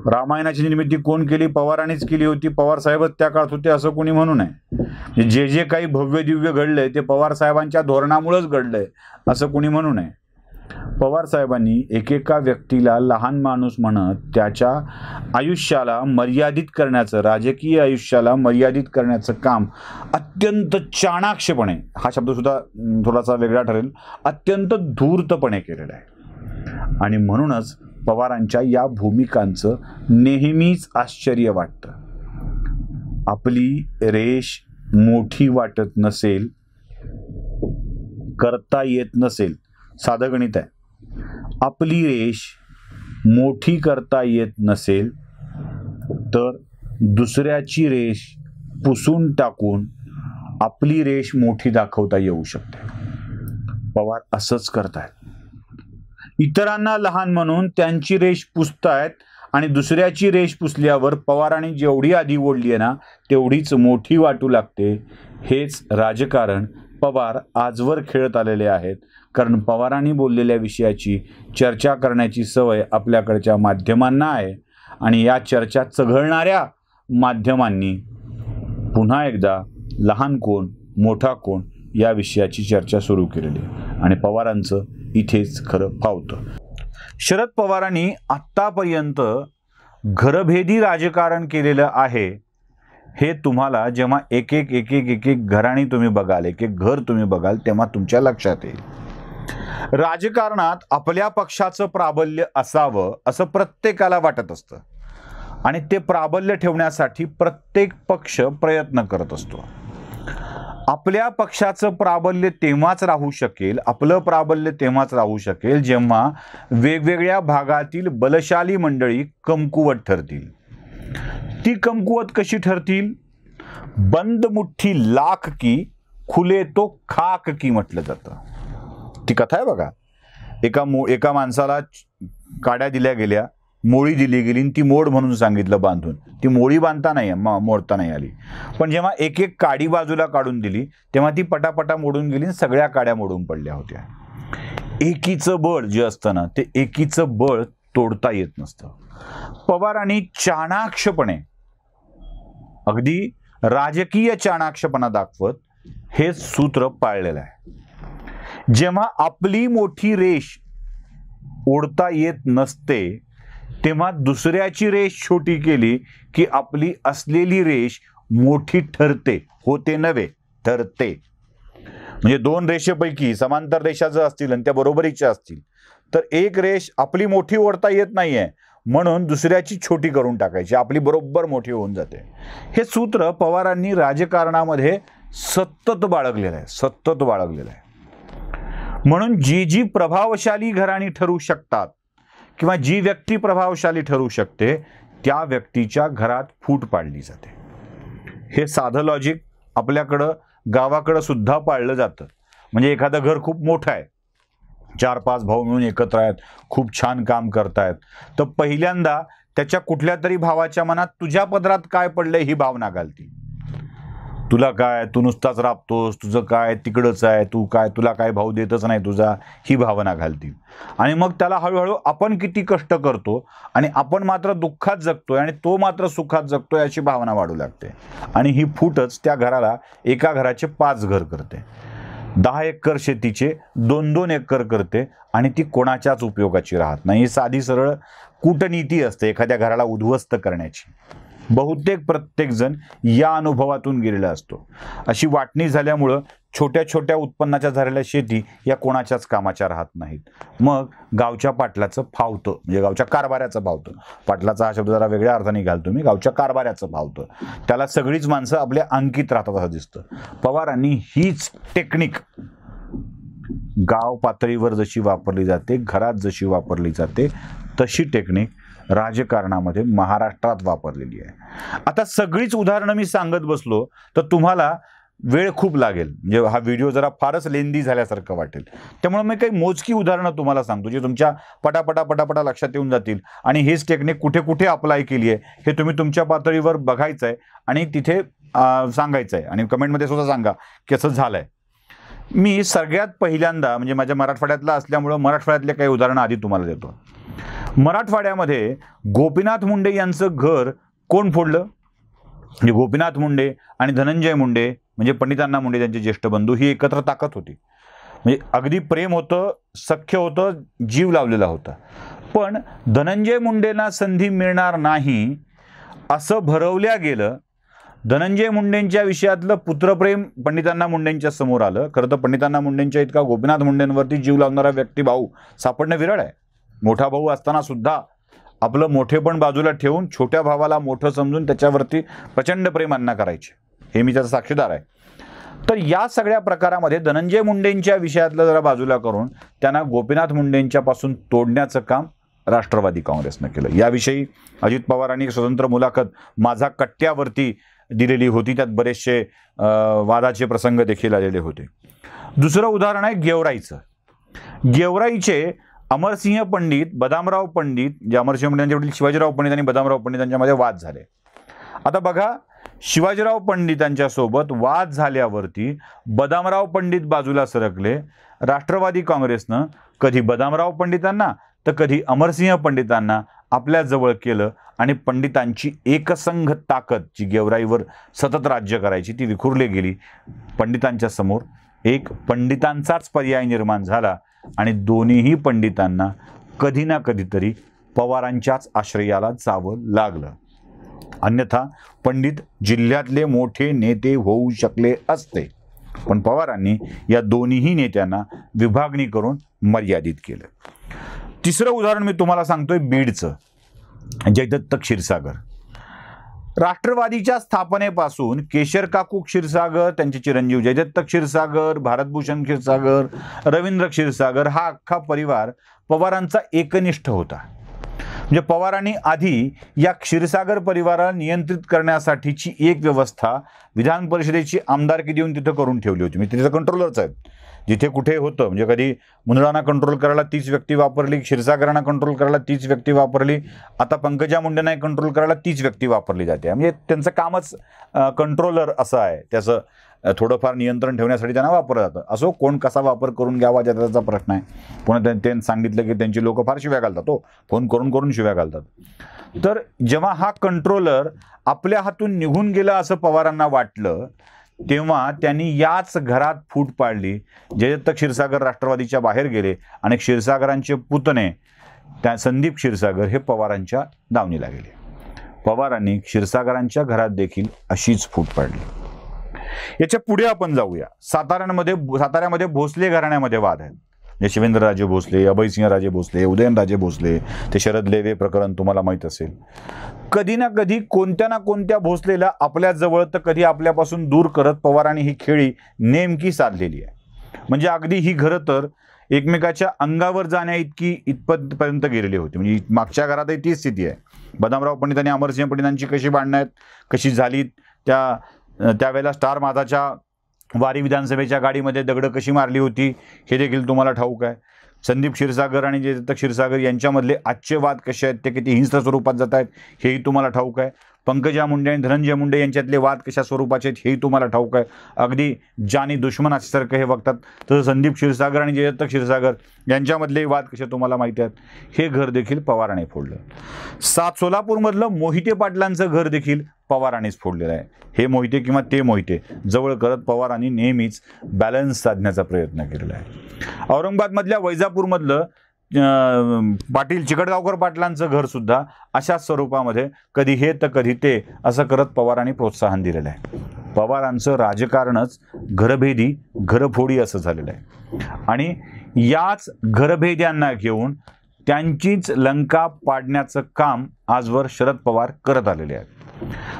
रामायणाची निर्मिती कोण केली, पवारांनीच केली होती, पवार साहेबच त्या काळात होते असं कोणी म्हणू नये. जे जे काही भव्य दिव्य घडलंय ते पवार साहेबांच्या धोरणामुळेच घडलंय असं कोणी म्हणू नये. पवार साहेबांनी एकेका व्यक्तीला लहान माणूस म्हणत त्याच्या आयुष्याला मर्यादित करण्याचं, राजकीय आयुष्याला मर्यादित करण्याचं काम अत्यंत चाणाक्षपणे, हा शब्द सुद्धा थोडासा वेगळा ठरेल, अत्यंत धूर्तपणे केलेला आहे. आणि म्हणूनच पवारांच्या या भूमिकांचं नेहमीच आश्चर्य वाटतं. आपली रेष मोठी वाटत नसेल, करता येत नसेल, साधं गणित आहे, आपली रेष मोठी करता येत नसेल तर दुसऱ्याची रेष पुसून टाकून आपली रेष मोठी दाखवता येऊ शकते. पवार असंच करतायत. इतरांना लहान म्हणून त्यांची रेष पुसतायत आणि दुसऱ्याची रेष पुसल्यावर पवारांनी जेवढी आधी ओढली आहे ना तेवढीच मोठी वाटू लागते. हेच राजकारण पवार आजवर खेळत आलेले आहेत. कारण पवारांनी बोललेल्या विषयाची चर्चा करण्याची सवय आपल्याकडच्या माध्यमांना आहे आणि या चर्चा चघळणाऱ्या माध्यमांनी पुन्हा एकदा लहान कोण मोठा कोण या विषयाची चर्चा सुरू केलेली आणि पवारांचं इथेच खरं फावतं. शरद पवारांनी आत्तापर्यंत घरभेदी राजकारण केलेलं आहे हे तुम्हाला जेव्हा एक एक घराणी तुम्ही बघाल, एक एक घर तुम्ही बघाल, तेव्हा तुमच्या लक्षात येईल. राजकारणात आपल्या पक्षाचं प्राबल्य असावं असं प्रत्येकाला वाटत असतं आणि ते प्राबल्य ठेवण्यासाठी प्रत्येक पक्ष प्रयत्न करत असतो. आपल्या पक्षाचं प्राबल्य तेव्हाच राहू शकेल, आपलं प्राबल्य तेव्हाच राहू शकेल जेव्हा वेगवेगळ्या भागातील बलशाली मंडळी कमकुवत ठरतील. ती कमकुवत कशी ठरतील? बंद मुठ्ठी लाख की खुले तो खाक की म्हटलं जातं. ती कथा आहे बघा. एका माणसाला काड्या दिल्या गेल्या, मोळी दिली गेली आणि ती मोड म्हणून सांगितलं बांधून. ती मोळी बांधता नाही, मोडता नाही आली. पण जेव्हा एक एक काडी बाजूला काढून दिली तेव्हा ती पटापटा मोडून गेली आणि सगळ्या काड्या मोडून पडल्या होत्या. एकीचं बळ जे असतं ना, ते एकीचं बळ तोडता येत नसतं. पवारांनी चाणाक्षपणे, अगदी राजकीय चाणाक्षपणा दाखवत हे सूत्र पाळलेलं आहे. जेव्हा आपली मोठी रेष ओढता येत नसते तेव्हा दुसऱ्याची रेष छोटी केली की आपली असलेली रेष मोठी ठरते. होते नव्हे, ठरते. म्हणजे दोन रेषेपैकी समांतर रेषा जर असतील आणि त्या बरोबरीच्या असतील तर एक रेष आपली मोठी ओढता येत नाहीये म्हणून दुसऱ्याची छोटी करून टाकायची, आपली बरोबर मोठी होऊन जाते. हे सूत्र पवारांनी राजकारणामध्ये सतत बाळगलेलं आहे. म्हणून जी प्रभावशाली घराणी ठरू शकतात किंवा जी व्यक्ती प्रभावशाली ठरू शकते त्या व्यक्तीच्या घरात फूट पाडली जाते. हे साधं लॉजिक आपल्याकडं गावाकडं सुद्धा पाळलं जातं. म्हणजे एखादं घर खूप मोठं आहे, 4-5 भाऊ मिळून एकत्र आहेत, खूप छान काम करतायत, तर पहिल्यांदा त्याच्या कुठल्या तरी भावाच्या मनात तुझ्या पदरात काय पडलंय ही भावना घालती. तुला काय, तू नुसताच राबतोस, तुझं काय तिकडंच आहे, तू काय, तुला काय भाऊ देतच नाही तुझा, ही भावना घालतील. आणि मग त्याला हळूहळू आपण किती कष्ट करतो आणि आपण मात्र दुःखात जगतोय आणि तो मात्र सुखात जगतोय अशी भावना वाढू लागते. आणि ही फूटच त्या घराला एका घराचे 5 घर करते. 10 एकर शेतीचे 2-2 एकर करते आणि ती कोणाच्याच उपयोगाची राहत नाही. साधी सरळ कूटनीती असते एखाद्या घराला उद्ध्वस्त करण्याची. बहुतेक प्रत्येक जण या अनुभवातून गेलेला असतो. अशी वाटणी झाल्यामुळं छोट्या छोट्या उत्पन्नाच्या झालेल्या शेती या कोणाच्याच कामाच्या राहत नाहीत. मग गावच्या पाटलाचं फावतं, म्हणजे गावच्या कारभाऱ्याचं फावतं. पाटलाचा हा शब्द जरा वेगळ्या अर्थाने घालतो मी. गावच्या कारभाऱ्याचं फावतं. त्याला सगळीच माणसं आपल्या अंकित राहतात असं दिसतं. पवारांनी हीच टेक्निक गाव पातळीवर जशी वापरली जाते, घरात जशी वापरली जाते, तशी टेक्निक राजकारणामध्ये महाराष्ट्रात वापरलेली आहे. आता सगळीच उदाहरणं मी सांगत बसलो तर तुम्हाला वेळ खूप लागेल. म्हणजे हा व्हिडिओ जरा फारच लेंदी झाल्यासारखं वाटेल. त्यामुळे मी काही मोजकी उदाहरणं तुम्हाला सांगतो जे तुमच्या पटापटा लक्षात येऊन जातील. आणि हेच टेक्निक कुठे कुठे अप्लाय केली आहे हे तुम्ही तुमच्या पातळीवर बघायचं आहे आणि तिथे सांगायचं आहे. आणि कमेंटमध्ये सुद्धा सांगा की असं झालंय. मी सगळ्यात पहिल्यांदा म्हणजे माझ्या मराठवाड्यातला असल्यामुळं मराठवाड्यातले काही उदाहरणं आधी तुम्हाला देतो. मराठवाड्यामध्ये गोपीनाथ मुंडे यांचं घर कोण फोडलं? म्हणजे गोपीनाथ मुंडे आणि धनंजय मुंडे म्हणजे पंडितांना मुंडे त्यांचे ज्येष्ठ बंधू ही एकत्र ताकद होती. म्हणजे अगदी प्रेम होतं, सख्य होतं, जीव लावलेला होता. पण धनंजय मुंडेंना संधी मिळणार नाही असं भरवल्या गेलं. धनंजय मुंडेंच्या विषयातलं पुत्रप्रेम पंडितांना मुंडेंच्या समोर आलं. खरं तर पंडितांना मुंडेंच्या इतका गोपीनाथ मुंडेंवरती जीव लावणारा व्यक्तिभाऊ सापडणं विरळ आहे. मोठा भाऊ असताना सुद्धा आपलं मोठेपण बाजूला ठेवून छोट्या भावाला मोठं समजून त्याच्यावरती प्रचंड प्रेम अण्णा करायचे. हे मी त्याचा साक्षीदार आहे. तर या सगळ्या प्रकारामध्ये धनंजय मुंडेंच्या विषयातलं जरा बाजूला करून त्यांना गोपीनाथ मुंडेंच्या पासून तोडण्याचं काम राष्ट्रवादी काँग्रेसनं केलं. याविषयी अजित पवारांनी स्वतंत्र मुलाखत माझा कट्ट्यावरती दिलेली होती. त्यात बरेचसे वादाचे प्रसंग देखील आलेले होते. दुसरं उदाहरण आहे गेवराईचं. गेवराईचे अमरसिंह पंडित, बदामराव पंडित, जे अमरसिंह पंडित यांच्या वडील शिवाजीराव पंडित आणि बदामराव पंडित यांच्यामध्ये वाद झाले. आता बघा, शिवाजीराव पंडितांच्या सोबत वाद झाल्यावरती बदामराव पंडित बाजूला सरकले. राष्ट्रवादी काँग्रेसनं कधी बदामराव पंडितांना तर कधी अमरसिंह पंडितांना आपल्या जवळ केलं आणि पंडितांची एकसंघ ताकद जी गेवराईवर सतत राज्य करायची ती विखुरली गेली. पंडितांच्या समोर एक पंडितांचाच पर्याय निर्माण झाला आणि दोन्हीही पंडितांना कधी ना कधीतरी पवारांच्याच आश्रयाला जावं लागलं. अन्यथा पंडित जिल्ह्यातले मोठे नेते होऊ शकले असते. पण पवारांनी या दोन्हीही नेत्यांना विभागणी करून मर्यादित केलं. तिसरं उदाहरण मी तुम्हाला सांगतोय बीडचं, जयदत्त क्षीरसागर. राष्ट्रवादीच्या स्थापनेपासून केशर काकू क्षीरसागर, त्यांचे चिरंजीव जयदत्त क्षीरसागर, भारतभूषण क्षीरसागर, रवींद्र क्षीरसागर हा अख्खा परिवार पवारांचा एकनिष्ठ होता. म्हणजे पवारांनी आधी या क्षीरसागर परिवाराला नियंत्रित करण्यासाठीची एक व्यवस्था विधान परिषदेची आमदारकी देऊन तिथं करून ठेवली होती. म्हणजे तिथं कंट्रोलरच आहेत. जिथे कुठे होतं म्हणजे कधी मुंदडांना कंट्रोल करायला तीच व्यक्ती वापरली, क्षीरसागरांना कंट्रोल करायला तीच व्यक्ती वापरली, आता पंकजा मुंडेंना कंट्रोल करायला तीच व्यक्ती वापरली जाते. म्हणजे त्यांचं कामच कंट्रोलर असं आहे. त्याचं थोडंफार नियंत्रण ठेवण्यासाठी त्यांना वापरलं जातं. असो, कोण कसा वापर करून घ्यावा त्याचा प्रश्न आहे. पुन्हा त्यांनी सांगितलं की त्यांची लोक फार शिव्या घालतात, हो फोन करून करून शिव्या घालतात. तर जेव्हा हा कंट्रोलर आपल्या हातून निघून गेला असं पवारांना वाटलं तेव्हा त्यांनी याच घरात फूट पाडली. जयदत्त क्षीरसागर राष्ट्रवादीच्या बाहेर गेले आणि क्षीरसागरांचे पुतणे त्या संदीप क्षीरसागर हे पवारांच्या दावणीला गेले. पवारांनी क्षीरसागरांच्या घरात देखील अशीच फूट पाडली. याच्या पुढे आपण जाऊया. साताऱ्यामध्ये भोसले घराण्यामध्ये वाद आहेत. यशवेंद्रराजे भोसले, अभयसिंहराजे भोसले, उदयनराजे भोसले, ते शरद लेवे प्रकरण तुम्हाला माहीत असेल. कधी ना कधी कोणत्या ना कोणत्या भोसलेला आपल्या जवळ तर कधी आपल्यापासून दूर करत पवारांनी ही खेळी नेमकी साधलेली आहे. म्हणजे अगदी ही घरं तर एकमेकाच्या अंगावर जाण्या इतपर्यंत गेलेली होती. म्हणजे मागच्या घरातही तीच स्थिती आहे. बदामराव पंडित आणि अमरसिंह पंडितांची कशी भांडणं आहेत, कशी झाली, त्यावेळेला स्टार माझाच्या वारी विधानसभेच्या गाडीमध्ये दगडं कशी मारली होती हे देखील तुम्हाला ठाऊक आहे. संदीप क्षीरसागर आणि जयदत्त क्षीरसागर यांच्यामधले आजचे वाद कसे आहेत, ते किती हिंस्र स्वरूपात जात आहेत हेही तुम्हाला ठाऊक आहे. पंकजा मुंडे आणि धनंजय मुंडे यांच्यातले वाद कशा स्वरूपाचे आहेत हेही तुम्हाला ठाऊक आहे. अगदी जानी दुश्मन असल्यासारखं हे बघतात. तसं संदीप क्षीरसागर आणि जयदत्त क्षीरसागर यांच्यामधले वाद कसे तुम्हाला माहिती आहेत. हे घर देखील पवाराने फोडलं. सोलापूरमधलं मोहिते पाटलांचं घर देखील पवारांनीच फोडलेलं आहे. हे मोहिते किंवा ते मोहिते जवळ करत पवारांनी नेहमीच बॅलन्स साधण्याचा प्रयत्न केलेला आहे. औरंगाबादमधल्या वैजापूरमधलं पाटील चिकटगावकर पाटलांचं घर सुद्धा अशाच स्वरूपामध्ये कधी हे तर कधी ते असं करत पवारांनी प्रोत्साहन दिलेलं आहे. पवारांचं राजकारणच घरभेदी घरफोडी असं झालेलं आहे. आणि याच घरभेद्यांना घेऊन त्यांचीच लंका पाडण्याचं काम आजवर शरद पवार करत आलेले आहेत.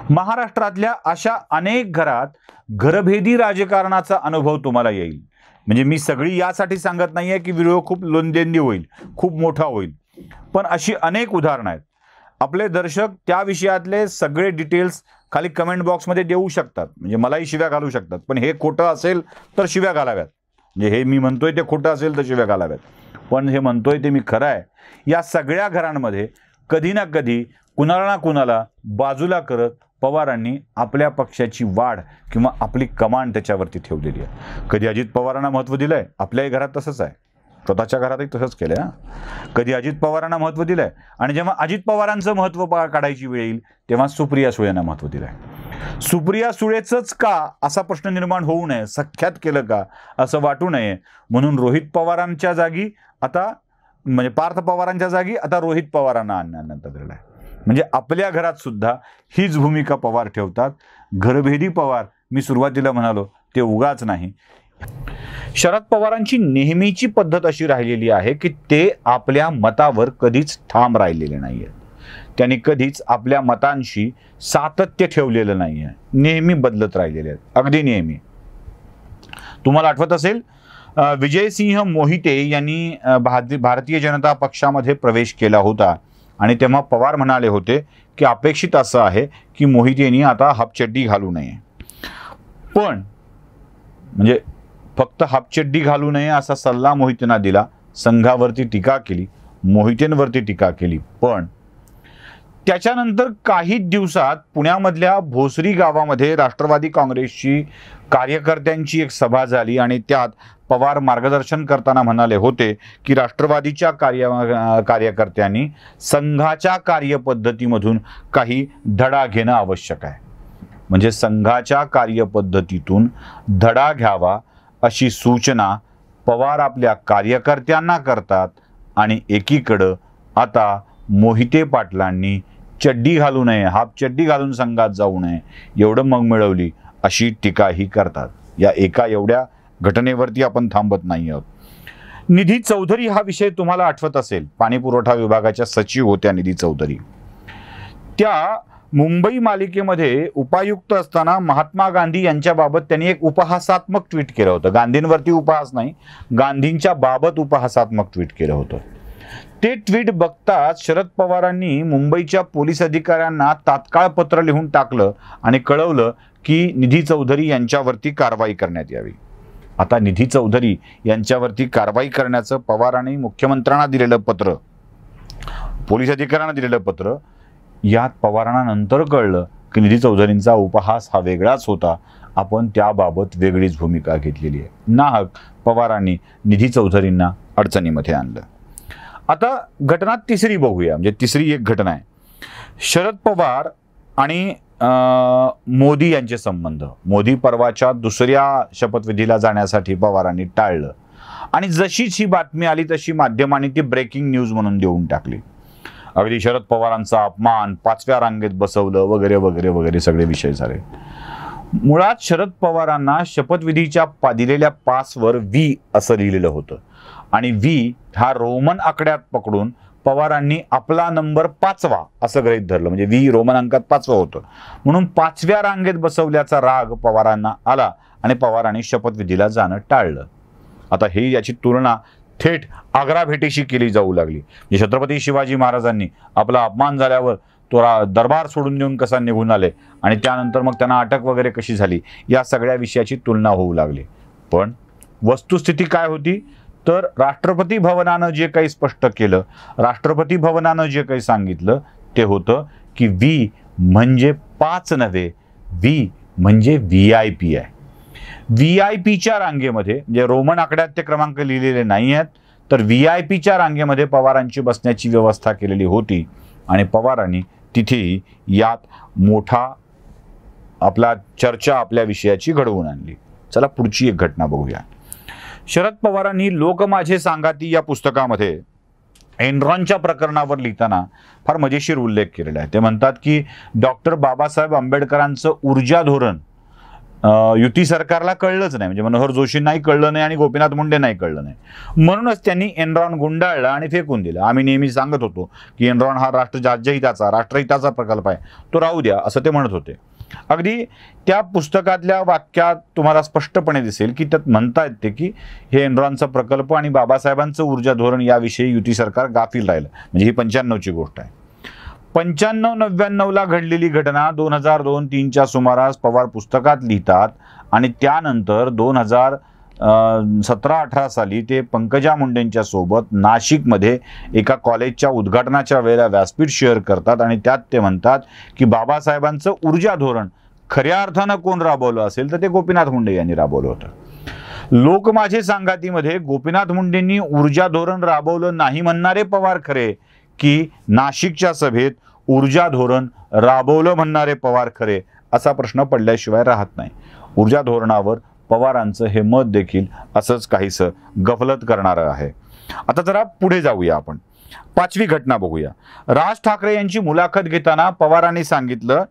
महाराष्ट्रातल्या अशा अनेक घरात घरभेदी राजकारणाचा अनुभव तुम्हाला येईल. म्हणजे मी सगळी यासाठी सांगत नाहीये की व्हिडिओ खूप लोंदेंदी होईल, खूप मोठा होईल, पण अशी अनेक उदाहरणं आहेत. आपले दर्शक त्या विषयातले सगळे डिटेल्स खाली कमेंट बॉक्समध्ये देऊ शकतात. म्हणजे मलाही शिव्या घालू शकतात, पण हे खोटं असेल तर शिव्या घालाव्यात. म्हणजे हे मी म्हणतोय ते खोटं असेल तर शिव्या घालाव्यात, पण हे म्हणतोय ते मी खरं आहे. या सगळ्या घरांमध्ये कधी ना कधी कुणाला ना कुणाला बाजूला करत पवारांनी आपल्या पक्षाची वाढ किंवा आपली कमांड त्याच्यावरती ठेवलेली आहे. कधी अजित पवारांना महत्त्व दिलं आहे, आपल्याही घरात तसंच आहे, स्वतःच्या घरातही तसंच केलं आहे. कधी अजित पवारांना महत्त्व दिलं आहे आणि जेव्हा अजित पवारांचं महत्त्व काढायची वेळ येईल तेव्हा सुप्रिया सुळेंना महत्त्व दिलं आहे. सुप्रिया सुळेचंच का असा प्रश्न निर्माण होऊ नये, सख्यात केलं का असं वाटू नये म्हणून रोहित पवारांच्या जागी आता म्हणजे पार्थ पवारांच्या जागी आता रोहित पवारांना आणण्यात आलेलं आहे. म्हणजे आपल्या घरात सुद्धा हीच भूमिका पवार ठेवतात. घरभेदी पवार मी सुरुवातीला म्हणालो ते उगाच नाही. शरद पवारांची नेहमीची पद्धत अशी राहिलेली आहे की ते आपल्या मतावर कधीच ठाम राहिलेले नाहीये. त्यांनी कधीच आपल्या मतांशी सातत्य ठेवलेलं नाहीये. नेहमी बदलत राहिलेले आहेत, अगदी नेहमी. तुम्हाला आठवत असेल विजयसिंह मोहिते यांनी भारतीय जनता पक्षामध्ये प्रवेश केला होता आणि तेव्हा पवार म्हणाले होते की अपेक्षित असं आहे की मोहितेंनी आता हाफचड्डी घालू नये. पण म्हणजे फक्त हाफचड्डी घालू नये असा सल्ला मोहितेंना दिला. संघावरती टीका केली, मोहितेंवरती टीका केली, पण त्याच्यानंतर काही दिवसात पुण्यामधल्या भोसरी गावामध्ये राष्ट्रवादी काँग्रेसची कार्यकर्त्यांची एक सभा झाली आणि त्यात पवार मार्गदर्शन करताना म्हणाले होते की राष्ट्रवादीच्या कार्यकर्त्यांनी संघाच्या कार्यपद्धतीमधून काही धडा घेणं आवश्यक आहे. म्हणजे संघाच्या कार्यपद्धतीतून धडा घ्यावा अशी सूचना पवार आपल्या कार्यकर्त्यांना करतात आणि एकीकडं आता मोहिते पाटलांनी चड्डी घालू नये, हाफ चड्डी घालून संघात जाऊ नये, एवढं मग मिळवली अशी टीकाही करतात. या एका एवढ्या घटनेवरती आपण थांबत नाही आहोत. निधी चौधरी हा विषय तुम्हाला आठवत असेल. पाणी पुरवठा विभागाच्या सचिव होत्या निधी चौधरी. त्या मुंबई मालिकेमध्ये उपायुक्त असताना महात्मा गांधी यांच्याबाबत त्यांनी एक उपहासात्मक ट्विट केलं होतं. गांधींवरती उपहास नाही, गांधींच्या बाबत उपहासात्मक ट्विट केलं होतं. ते ट्विट बघताच शरद पवारांनी मुंबईच्या पोलीस अधिकाऱ्यांना तात्काळ पत्र लिहून टाकलं आणि कळवलं की निधी चौधरी यांच्यावरती कारवाई करण्यात यावी. आता निधी चौधरी यांच्यावरती कारवाई करण्याचं पवारांनी मुख्यमंत्र्यांना दिलेलं पत्र, पोलीस अधिकाऱ्यांना दिलेलं पत्र, यात पवारांना नंतर कळलं की निधी चौधरींचा उपहास हा वेगळाच होता. आपण त्याबाबत वेगळीच भूमिका घेतलेली आहे. नाहक पवारांनी निधी चौधरींना अडचणीमध्ये आणलं. आता घटना तिसरी बघूया. म्हणजे तिसरी एक घटना आहे शरद पवार आणि मोदी यांचे संबंध. मोदी परवाच्या दुसऱ्या शपथविधीला जाण्यासाठी पवारांनी टाळलं आणि जशीच ही बातमी आली तशी माध्यमांनी ती ब्रेकिंग न्यूज म्हणून देऊन टाकली. अगदी शरद पवारांचा अपमान, 5व्या रांगेत बसवलं वगैरे वगैरे वगैरे सगळे विषय झाले. मुळात शरद पवारांना शपथविधीच्या दिलेल्या पासवर व्ही असं लिहिलेलं होतं आणि व्ही हा रोमन आकड्यात पकडून पवारांनी आपला नंबर 5वा असं गृहीत धरलं. म्हणजे व्ही रोमन अंकात 5वं होतं म्हणून 5व्या रांगेत बसवल्याचा राग पवारांना आला आणि पवारांनी शपथविधीला जाणं टाळलं. आता ही याची तुलना थेट आग्रा भेटीशी केली जाऊ लागली. म्हणजे छत्रपती शिवाजी महाराजांनी आपला अपमान झाल्यावर तो दरबार सोडून देऊन कसा निघून आले आणि त्यानंतर मग त्यांना अटक वगैरे कशी झाली, या सगळ्या विषयाची तुलना होऊ लागली. पण वस्तुस्थिती काय होती तर राष्ट्रपती भवनानं जे काही स्पष्ट केलं, राष्ट्रपती भवनानं जे काही सांगितलं ते होतं की व्ही म्हणजे 5 नव्हे, व्ही म्हणजे VIP आहे. VIP-च्या रांगेमध्ये, म्हणजे रोमन आकड्यात ते क्रमांक लिहिलेले नाही आहेत, तर VIP-च्या रांगेमध्ये पवारांची बसण्याची व्यवस्था केलेली होती आणि पवारांनी तिथेही यात मोठा आपला चर्चा आपल्या विषयाची घडवून आणली. चला पुढची एक घटना बघूया. शरद पवारांनी लोक माझे सांगाती या पुस्तकामध्ये एनरॉनच्या प्रकरणावर लिहिताना फार मजेशीर उल्लेख केलेला आहे. ते म्हणतात की डॉक्टर बाबासाहेब आंबेडकरांचं ऊर्जा धोरण युती सरकारला कळलंच नाही. म्हणजे मनोहर जोशींनाही कळलं नाही आणि गोपीनाथ मुंडे नाही कळलं नाही. म्हणूनच त्यांनी एनरॉन गुंडाळला आणि फेकून दिलं. आम्ही नेहमी सांगत होतो की एनरॉन हा राष्ट्रहिताचा प्रकल्प आहे, तो राहू द्या असं ते म्हणत होते. अगदी त्या पुस्तकातल्या वाक्यात तुम्हाला स्पष्टपणे दिसेल की त्यात म्हणता येते की हे एनरॉनचा प्रकल्प आणि बाबासाहेबांचं ऊर्जा धोरण याविषयी युती सरकार गाफील राहिलं. म्हणजे ही 95ची गोष्ट आहे. 95-99ला घडलेली घटना 2002-03च्या सुमारास पवार पुस्तकात लिहितात आणि त्यानंतर 2017-18 साली ते पंकजा मुंडेंच्या सोबत नाशिकमध्ये एका कॉलेजच्या उद्घाटनाच्या वेळेला व्यासपीठ शेअर करतात आणि त्यात ते म्हणतात की बाबासाहेबांचं ऊर्जा धोरण खऱ्या अर्थानं कोण राबवलं असेल तर ते गोपीनाथ मुंडे यांनी राबवलं होतं. लोक माझे सांगातीमध्ये गोपीनाथ मुंडेंनी ऊर्जा धोरण राबवलं नाही म्हणणारे पवार खरे की नाशिकच्या सभेत ऊर्जा धोरण राबवलं म्हणणारे पवार खरे, असा प्रश्न पडल्याशिवाय राहत नाही. ऊर्जा धोरणावर पवारांचं हे मत देखील असंच काहीसं गफलत करणारं आहे. आता जरा पुढे जाऊया. आपण 5वी घटना बघूया. राज ठाकरे यांची मुलाखत घेताना पवारांनी सांगितलं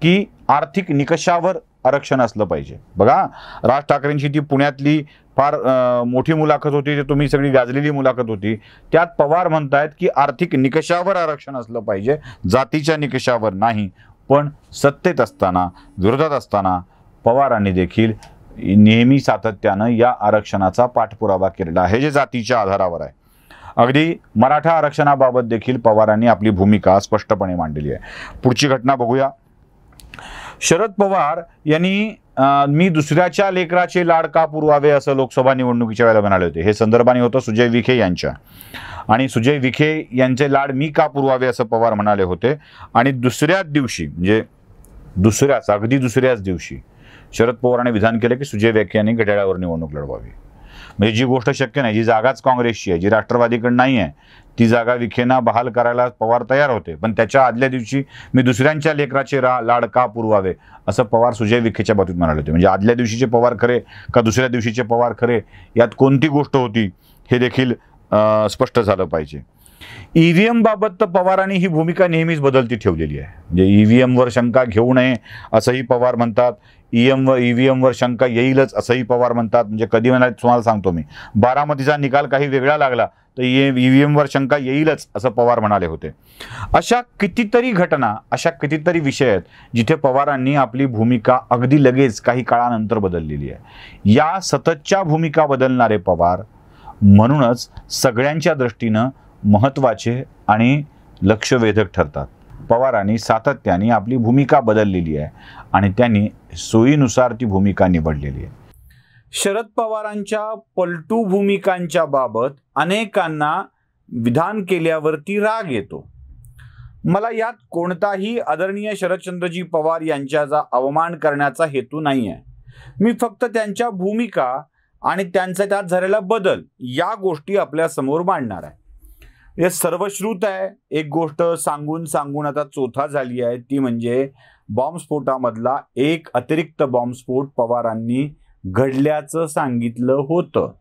की आर्थिक निकषावर आरक्षण असलं पाहिजे. बघा, राज ठाकरेंची ती पुण्यातली फार मोठी मुलाखत होती, ते तुम्ही सगळी गाजलेली मुलाखत होती. त्यात पवार म्हणतायत की आर्थिक निकषावर आरक्षण असलं पाहिजे, जातीच्या निकषावर नाही. पण सत्तेत असताना, विरोधात असताना पवारांनी देखील नेहमी सातत्यानं या आरक्षणाचा पाठपुरावा केलेला आहे, जे जातीच्या आधारावर आहे. अगदी मराठा आरक्षणाबाबत देखील पवारांनी आपली भूमिका स्पष्टपणे मांडलेली आहे. पुढची घटना बघूया. शरद पवार यांनी मी दुसऱ्याच्या लेकराचे लाड का पुरवावे असं लोकसभा निवडणुकीच्या वेळेला म्हणाले होते. हे संदर्भाने होतं सुजय विखे यांच्या, आणि सुजय विखे यांचे लाड मी का पुरवावे असं पवार म्हणाले होते. आणि दुसऱ्याच दिवशी, म्हणजे अगदी दुसऱ्याच दिवशी शरद पवारांनी विधान केलं की सुजय विखे यांनी घड्याळावर निवडणूक लढवावी. म्हणजे जी गोष्ट शक्य नाही, जी जागाच काँग्रेसची आहे, जी राष्ट्रवादीकडे नाही आहे, ती जागा विखेंना बहाल करायला पवार तयार होते. पण त्याच्या आदल्या दिवशी मी दुसऱ्यांच्या लेकराचे लाड का पुरवावे असं पवार सुजय विखेच्या बाबतीत म्हणाले होते. म्हणजे आदल्या दिवशीचे पवार खरे का दुसऱ्या दिवशीचे पवार खरे, यात कोणती गोष्ट होती हे देखील स्पष्ट झालं पाहिजे. ईव्हीएम बाबत तर पवारांनी ही भूमिका नेहमीच बदलती ठेवलेली आहे. म्हणजे ईव्हीएमवर शंका घेऊ नये असंही पवार म्हणतात, ईव्हीएमवर शंका येईलच असंही पवार म्हणतात. म्हणजे कधी म्हणाले तुम्हाला सांगतो मी, बारामतीचा निकाल काही वेगळा लागला तर ईव्हीएमवर शंका येईलच असं पवार म्हणाले होते. अशा कितीतरी घटना, अशा कितीतरी विषय आहेत जिथे पवारांनी आपली भूमिका अगदी लगेच काही काळानंतर बदललेली आहे. या सततच्या भूमिका बदलणारे पवार म्हणूनच सगळ्यांच्या दृष्टीनं महत्त्वाचे आणि लक्षवेधक ठरतात. पवारांनी सातत्याने आपली भूमिका बदललेली आहे आणि त्यांनी सोयीनुसार ती भूमिका निवडलेली आहे. शरद पवारांच्या पलटू भूमिकांच्या बाबत अनेकांना विधान केल्यावरती राग येतो. मला यात कोणताही आदरणीय शरदचंद्रजी पवार यांच्याचा अवमान करण्याचा हेतू नाही आहे. मी फक्त त्यांच्या भूमिका आणि त्यांचा त्यात झालेला बदल या गोष्टी आपल्या समोर मांडणार आहे. हे सर्वश्रुत आहे. एक गोष्ट सांगून सांगून आता चोथा झाली आहे, ती म्हणजे बॉम्बस्फोटामधला एक अतिरिक्त बॉम्बस्फोट पवारांनी घडल्याचं सांगितलं होतं.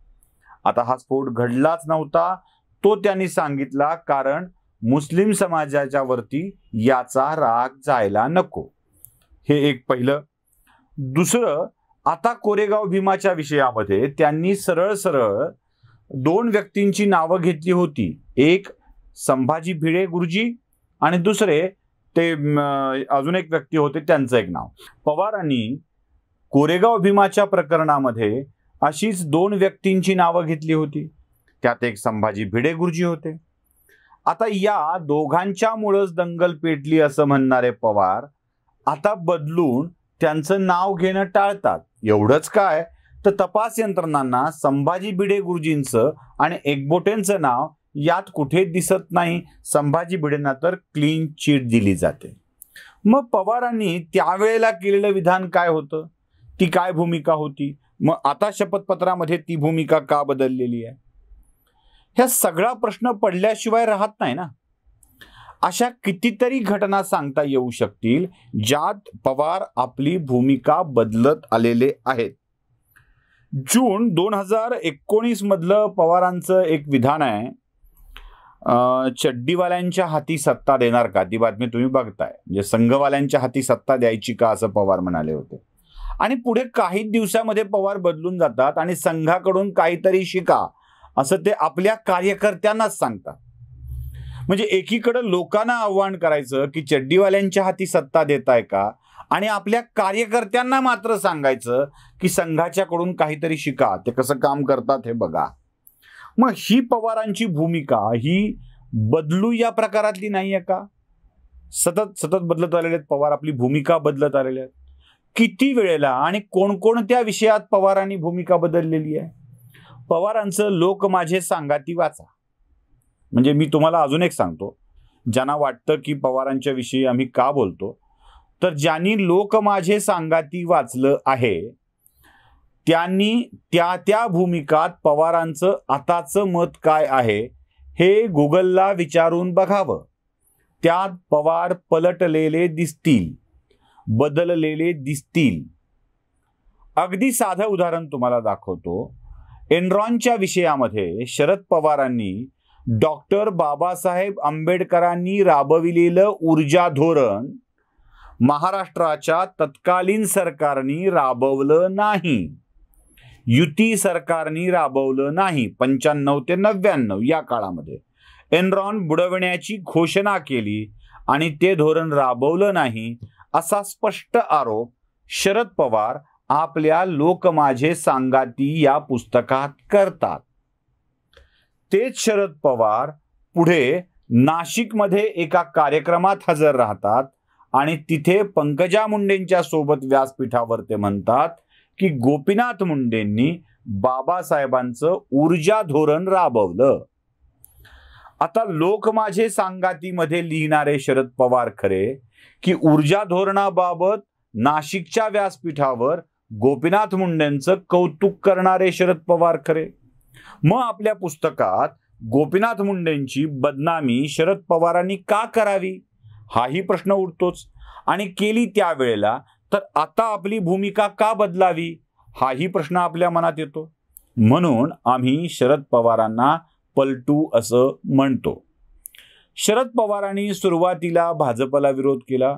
आता हा स्फोट घडलाच नव्हता, तो त्यांनी सांगितला कारण मुस्लिम समाजाच्या वरती याचा राग जायला नको. हे एक पहिलं. दुसरं, आता कोरेगाव भीमाच्या विषयामध्ये त्यांनी सरळ सरळ दोन व्यक्तींची नावं घेतली होती. एक संभाजी भिडे गुरुजी आणि दुसरे ते अजून एक व्यक्ती होते त्यांचं एक नाव. पवारांनी कोरेगाव भीमाच्या प्रकरणामध्ये अशीच दोन व्यक्तींची नावं घेतली होती. त्यात एक संभाजी भिडे गुरुजी होते. आता या दोघांच्यामुळेच दंगल पेटली असं म्हणणारे पवार आता बदलून त्यांचं नाव घेणं टाळतात. एवढंच काय तर तपास यंत्रणांना संभाजी भिडे गुरुजींचं आणि एकबोटेंचं नाव यात कुठे दिसत नाही. संभाजी भिडेंना तर क्लीन चिट दिली जाते. मग पवारांनी त्यावेळेला केलेलं विधान काय होतं, ती काय भूमिका होती, मग आता शपथपत्रामध्ये ती भूमिका का बदललेली आहे, ह्या सगळा प्रश्न पडल्याशिवाय राहत नाही ना. अशा कितीतरी घटना सांगता येऊ शकतील ज्यात पवार आपली भूमिका बदलत आलेले आहेत. जून 2019 मधलं पवारांचं एक विधान आहे, चड्डीवाल्यांच्या हाती सत्ता देणार का, ती बातमी तुम्ही बघताय. म्हणजे संघवाल्यांच्या हाती सत्ता द्यायची का असं पवार म्हणाले होते. आणि पुढे काही दिवसामध्ये पवार बदलून जातात आणि संघाकडून काहीतरी शिका असं ते आपल्या कार्यकर्त्यांनाच सांगतात. म्हणजे एकीकडे लोकांना आव्हान करायचं की चड्डीवाल्यांच्या हाती सत्ता देताय का, आणि आपल्या कार्यकर्त्यांना मात्र सांगायचं की संघाच्याकडून काहीतरी शिका, ते कसं काम करतात हे बघा. मग ही पवारांची भूमिका ही बदलू या प्रकारातली नाही आहे का. सतत सतत बदलत आलेले आहेत पवार, आपली भूमिका बदलत आलेल्या आहेत. किती वेळेला आणि कोणकोणत्या विषयात पवारांनी भूमिका बदललेली आहे. पवारांचं लोक माझे सांगाती वाचा. म्हणजे मी तुम्हाला अजून एक सांगतो, ज्यांना वाटतं की पवारांच्या विषयी आम्ही का बोलतो, तर ज्यांनी लोक माझे सांगाती वाचलं आहे त्यांनी त्या त्या भूमिकात पवारांचं आताचं मत काय आहे हे गुगलला विचारून बघावं. त्यात पवार पलटलेले दिसतील, बदललेले दिसतील. अगदी साधं उदाहरण तुम्हाला दाखवतो. एनरॉनच्या विषयामध्ये शरद पवारांनी डॉक्टर बाबासाहेब आंबेडकरांनी राबविलेलं ऊर्जा धोरण महाराष्ट्राच्या तत्कालीन सरकारने राबवलं नाही, युती सरकारने राबवलं नाही. 95 ते 99 या काळामध्ये एनरॉन बुडवण्याची घोषणा केली आणि ते धोरण राबवलं नाही असा स्पष्ट आरोप शरद पवार आपल्या लोक माझे सांगाती या पुस्तकात करतात. तेच शरद पवार पुढे नाशिकमध्ये एका कार्यक्रमात हजर राहतात आणि तिथे पंकजा मुंडेंच्या सोबत व्यासपीठावर ते म्हणतात की गोपीनाथ मुंडेंनी बाबासाहेबांचं ऊर्जा धोरण राबवलं. आता लोक माझे सांगातीमध्ये लिहिणारे शरद पवार खरे की ऊर्जा धोरणाबाबत नाशिकच्या व्यासपीठावर गोपीनाथ मुंडेंचं कौतुक करणारे शरद पवार खरे? मग आपल्या पुस्तकात गोपीनाथ मुंडेंची बदनामी शरद पवारांनी का करावी हाही प्रश्न उठतोच. आणि केली त्यावेळेला तर आता आपली भूमिका का बदलावी हाही प्रश्न आपल्या मनात येतो. म्हणून आम्ही शरद पवारांना पलटू असं म्हणतो. शरद पवारांनी सुरुवातीला भाजपला विरोध केला,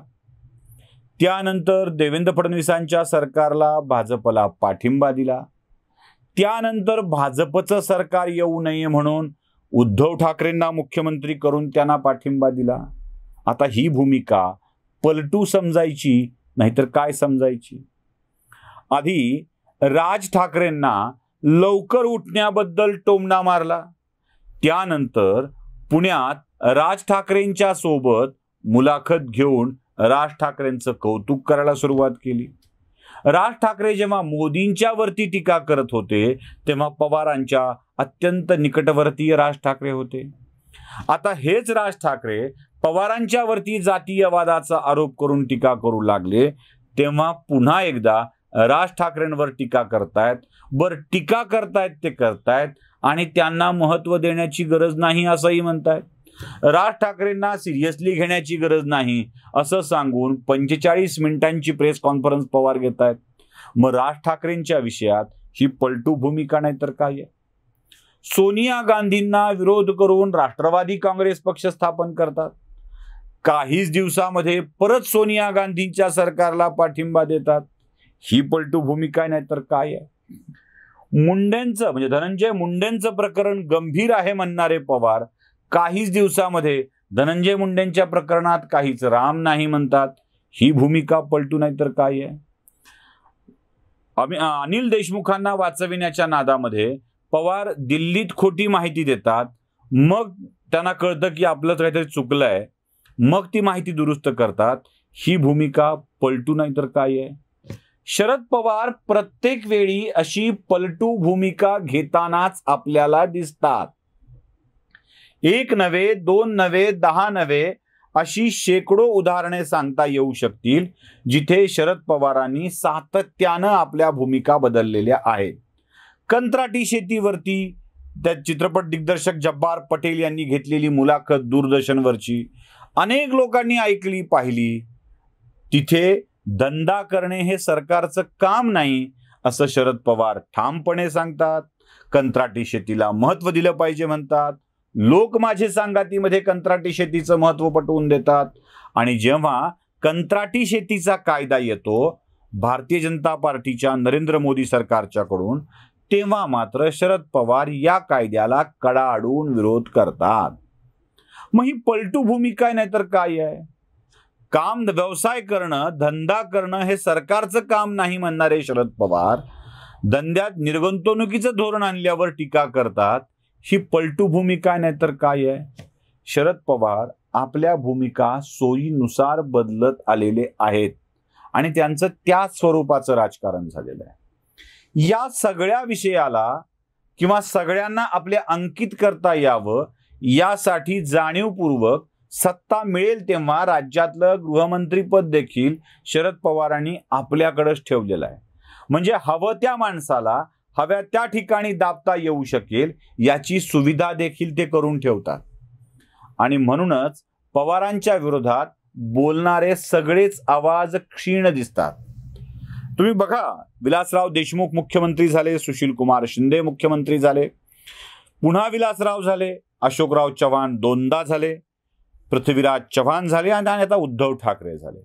त्यानंतर देवेंद्र फडणवीसांच्या सरकारला भाजपला पाठिंबा दिला, त्यानंतर भाजपचं सरकार येऊ नये म्हणून उद्धव ठाकरेंना मुख्यमंत्री करून त्यांना पाठिंबा दिला. आता ही भूमिका पलटू समजायची नाहीतर काय समजायची? आधी राज ठाकरेंना लवकर उठण्याबद्दल टोमणा मारला, त्यानंतर पुण्यात राज ठाकरेंच्या सोबत मुलाखत घेऊन राज ठाकरेंचं कौतुक करायला सुरुवात केली. राज ठाकरे जेव्हा मोदींच्या वरती टीका करत होते तेव्हा पवारांच्या अत्यंत निकटवर्तीय राज ठाकरे होते. आता हेच राज ठाकरे पवारांच्या वरती जातीयवादाचा आरोप करून टीका करू लागले तेव्हा पुन्हा एकदा राज ठाकरेंवर टीका करतायत. बर, टीका करतायत ते करतायत आणि त्यांना महत्व देण्याची गरज नाही असंही म्हणतायत. राज ठाकरेंना सिरियसली घेण्याची गरज नाही असं सांगून 45 मिनिटांची प्रेस कॉन्फरन्स पवार घेत आहेत. मग राज ठाकरेंच्या विषयात ही पलटू भूमिका नाही तर काय आहे? सोनिया गांधींना विरोध करून राष्ट्रवादी काँग्रेस पक्ष स्थापन करतात, काहीच दिवसामध्ये परत सोनिया गांधींच्या सरकारला पाठिंबा देतात. ही पलटू भूमिका नाही तर काय आहे? मुंडेंचं म्हणजे धनंजय मुंडेंचं प्रकरण गंभीर आहे म्हणणारे पवार काहीच दिवसामध्ये धनंजय मुंडेंच्या प्रकरणात काहीच राम नाही म्हणतात. ही भूमिका पलटू नाही तर काय आहे? अनिल देशमुखांना वाचविण्याच्या नादामध्ये पवार दिल्लीत खोटी माहिती देतात, मग त्यांना कळतं की आपलं काहीतरी चुकलंय, मग ती माहिती दुरुस्त करतात. ही भूमिका पलटू नाही तर काय आहे? शरद पवार प्रत्येक वेळी अशी पलटू भूमिका घेतानाच आपल्याला दिसतात. 1 नव्हे, 2 नव्हे, 10 नव्हे अशी शेकडो उदाहरणे सांगता येऊ शकतील जिथे शरद पवारांनी सातत्यानं आपल्या भूमिका बदललेल्या आहेत. कंत्राटी शेतीवरती त्या चित्रपट दिग्दर्शक जब्बार पटेल यांनी घेतलेली मुलाखत दूरदर्शनवरची अनेक लोकांनी ऐकली पाहिली. तिथे धंदा करणे हे सरकारचं काम नाही असं शरद पवार ठामपणे सांगतात. कंत्राटी शेतीला महत्व दिलं पाहिजे म्हणतात. लोक माझे सांगातीमध्ये कंत्राटी शेतीचं महत्व पटवून देतात. आणि जेव्हा कंत्राटी शेतीचा कायदा येतो भारतीय जनता पार्टीच्या नरेंद्र मोदी सरकारच्याकडून, तेव्हा मात्र शरद पवार या कायद्याला कडाडून विरोध करतात. मग ही पलटू भूमिका नाही तर काय आहे? काम व्यवसाय करणं, धंदा करणं हे सरकारचं काम नाही म्हणणारे शरद पवार धंद्यात निर्गुंतवणुकीचं धोरण आणल्यावर टीका करतात. ही पलटू भूमिका नाही तर काय आहे? शरद पवार आपल्या भूमिका सोयीनुसार बदलत आलेले आहेत आणि त्यांचं त्याच स्वरूपाचं राजकारण झालेलं आहे. या सगळ्या विषयाला किंवा सगळ्यांना आपले अंकित करता यावं यासाठी जाणीवपूर्वक सत्ता मिळेल तेव्हा राज्यातलं गृहमंत्रीपद देखील शरद पवारांनी आपल्याकडेच ठेवलेलं आहे. म्हणजे हवं त्या माणसाला हव्या त्या ठिकाणी दाबता येऊ शकेल याची सुविधा देखील ते करून ठेवतात. आणि म्हणूनच पवारांच्या विरोधात बोलणारे सगळेच आवाज क्षीण दिसतात. तुम्ही बघा, विलासराव देशमुख मुख्यमंत्री झाले, सुशील कुमार शिंदे मुख्यमंत्री झाले, पुन्हा विलासराव झाले, अशोकराव चव्हाण 2दा झाले, पृथ्वीराज चव्हाण झाले आणि आता उद्धव ठाकरे झाले.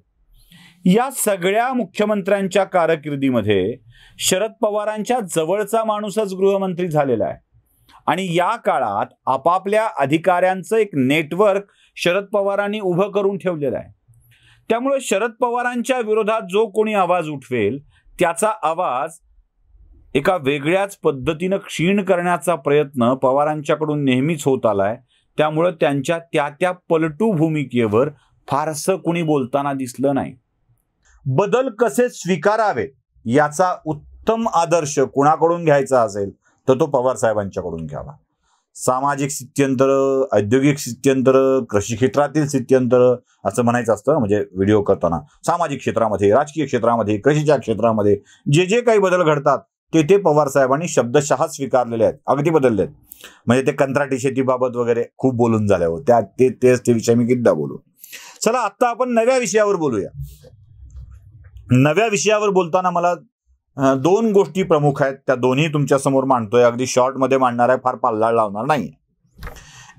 या सगळ्या मुख्यमंत्र्यांच्या कारकिर्दीमध्ये शरद पवारांच्या जवळचा माणूसच गृहमंत्री झालेला आहे. आणि या काळात आपापल्या अधिकाऱ्यांचं एक नेटवर्क शरद पवारांनी उभं करून ठेवलेलं आहे. त्यामुळे शरद पवारांच्या विरोधात जो कोणी आवाज उठवेल त्याचा आवाज एका वेगळ्याच पद्धतीनं क्षीण करण्याचा प्रयत्न पवारांच्याकडून नेहमीच होत आलाय. त्यामुळे त्यांच्या त्या पलटू भूमिकेवर फारसं कुणी बोलताना दिसलं नाही. बदल कसे स्वीकारावे याचा उत्तम आदर्श कुणाकडून घ्यायचा असेल तर तो पवार साहेबांच्याकडून घ्यावा. सामाजिक स्थित्यंतर, औद्योगिक स्थित्यंतर, कृषी क्षेत्रातील स्थित्यंतर असं म्हणायचं असतं. म्हणजे व्हिडिओ करताना सामाजिक क्षेत्रामध्ये, राजकीय क्षेत्रामध्ये, कृषीच्या क्षेत्रामध्ये जे जे काही बदल घडतात ते पवार साहेबांनी शब्दशः स्वीकारलेले आहेत, अगदी बदलले आहेत. म्हणजे ते कंत्राटी शेतीबाबत वगैरे खूप बोलून झाले हो, ते विषय मी कितीदा बोलू. चला आता आपण नव्या विषयावर बोलूया. नव्या विषयावर बोलताना मला दोन गोष्टी प्रमुख आहेत, त्या दोन्ही तुमच्या समोर मांडतोय. अगदी शॉर्ट मध्ये मांडणार आहे, फार पाल्लाळ लावणार नाही.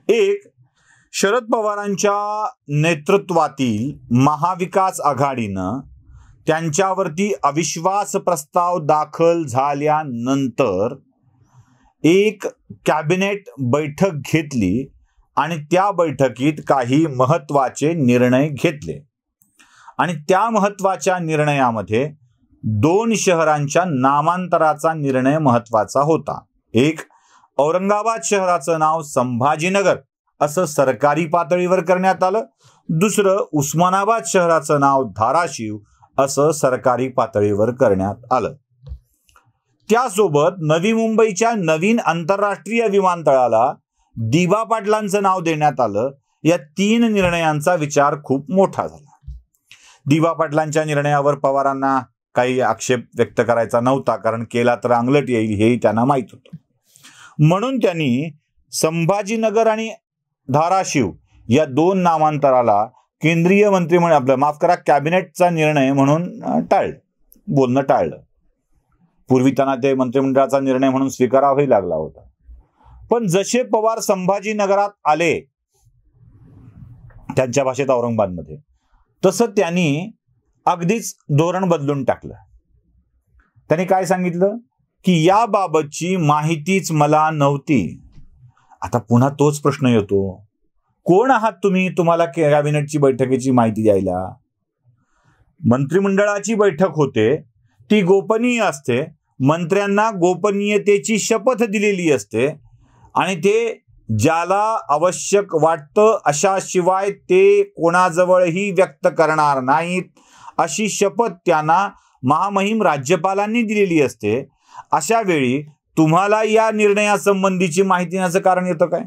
एक, शरद पवारांच्या नेतृत्वातील महाविकास आघाडीनं त्यांच्यावरती अविश्वास प्रस्ताव दाखल झाल्यानंतर एक कॅबिनेट बैठक घेतली आणि त्या बैठकीत काही महत्वाचे निर्णय घेतले. आणि त्या महत्वाच्या निर्णयामध्ये 2 शहरांच्या नामांतराचा निर्णय महत्वाचा होता. एक, औरंगाबाद शहराचं नाव संभाजीनगर असं सरकारी पातळीवर करण्यात आलं. दुसरं, उस्मानाबाद शहराचं नाव धाराशिव असं सरकारी पातळीवर करण्यात आलं. त्यासोबत नवी मुंबईच्या नवीन आंतरराष्ट्रीय विमानतळाला दिबा पाटलांचं नाव देण्यात आलं. या 3 निर्णयांचा विचार खूप मोठा झाला. दिबा पाटलांच्या निर्णयावर पवारांना काही आक्षेप व्यक्त करायचा नव्हता, कारण केला तर अंगलट येईल हेही त्यांना माहित होतं. म्हणून त्यांनी संभाजीनगर आणि धाराशिव या 2 नामांतराला केंद्रीय मंत्रिमंडळ कॅबिनेटचा निर्णय म्हणून बोलणं टाळलं. पूर्वी त्यांना ते मंत्रिमंडळाचा निर्णय म्हणून स्वीकारावाही लागला होता. पण जसे पवार संभाजीनगरात आले, त्यांच्या भाषेत औरंगाबादमध्ये, तसं त्यांनी अगदीच धोरण बदलून टाकलं. त्यांनी काय सांगितलं की याबाबतची माहितीच मला नव्हती. आता पुन्हा तोच प्रश्न येतो, कोण आहात तुम्ही, तुम्हाला कॅबिनेटची बैठकीची माहिती द्यायला? मंत्रिमंडळाची बैठक होते, ती गोपनीय असते, मंत्र्यांना गोपनीयतेची शपथ दिलेली असते आणि ते ज्याला आवश्यक वाटतं अशाशिवाय ते कोणाजवळही व्यक्त करणार नाहीत अशी शपथ त्यांना महामहिम राज्यपालांनी दिलेली असते. अशा वेळी तुम्हाला या निर्णयासंबंधीची माहिती देण्याचं कारण येतं काय?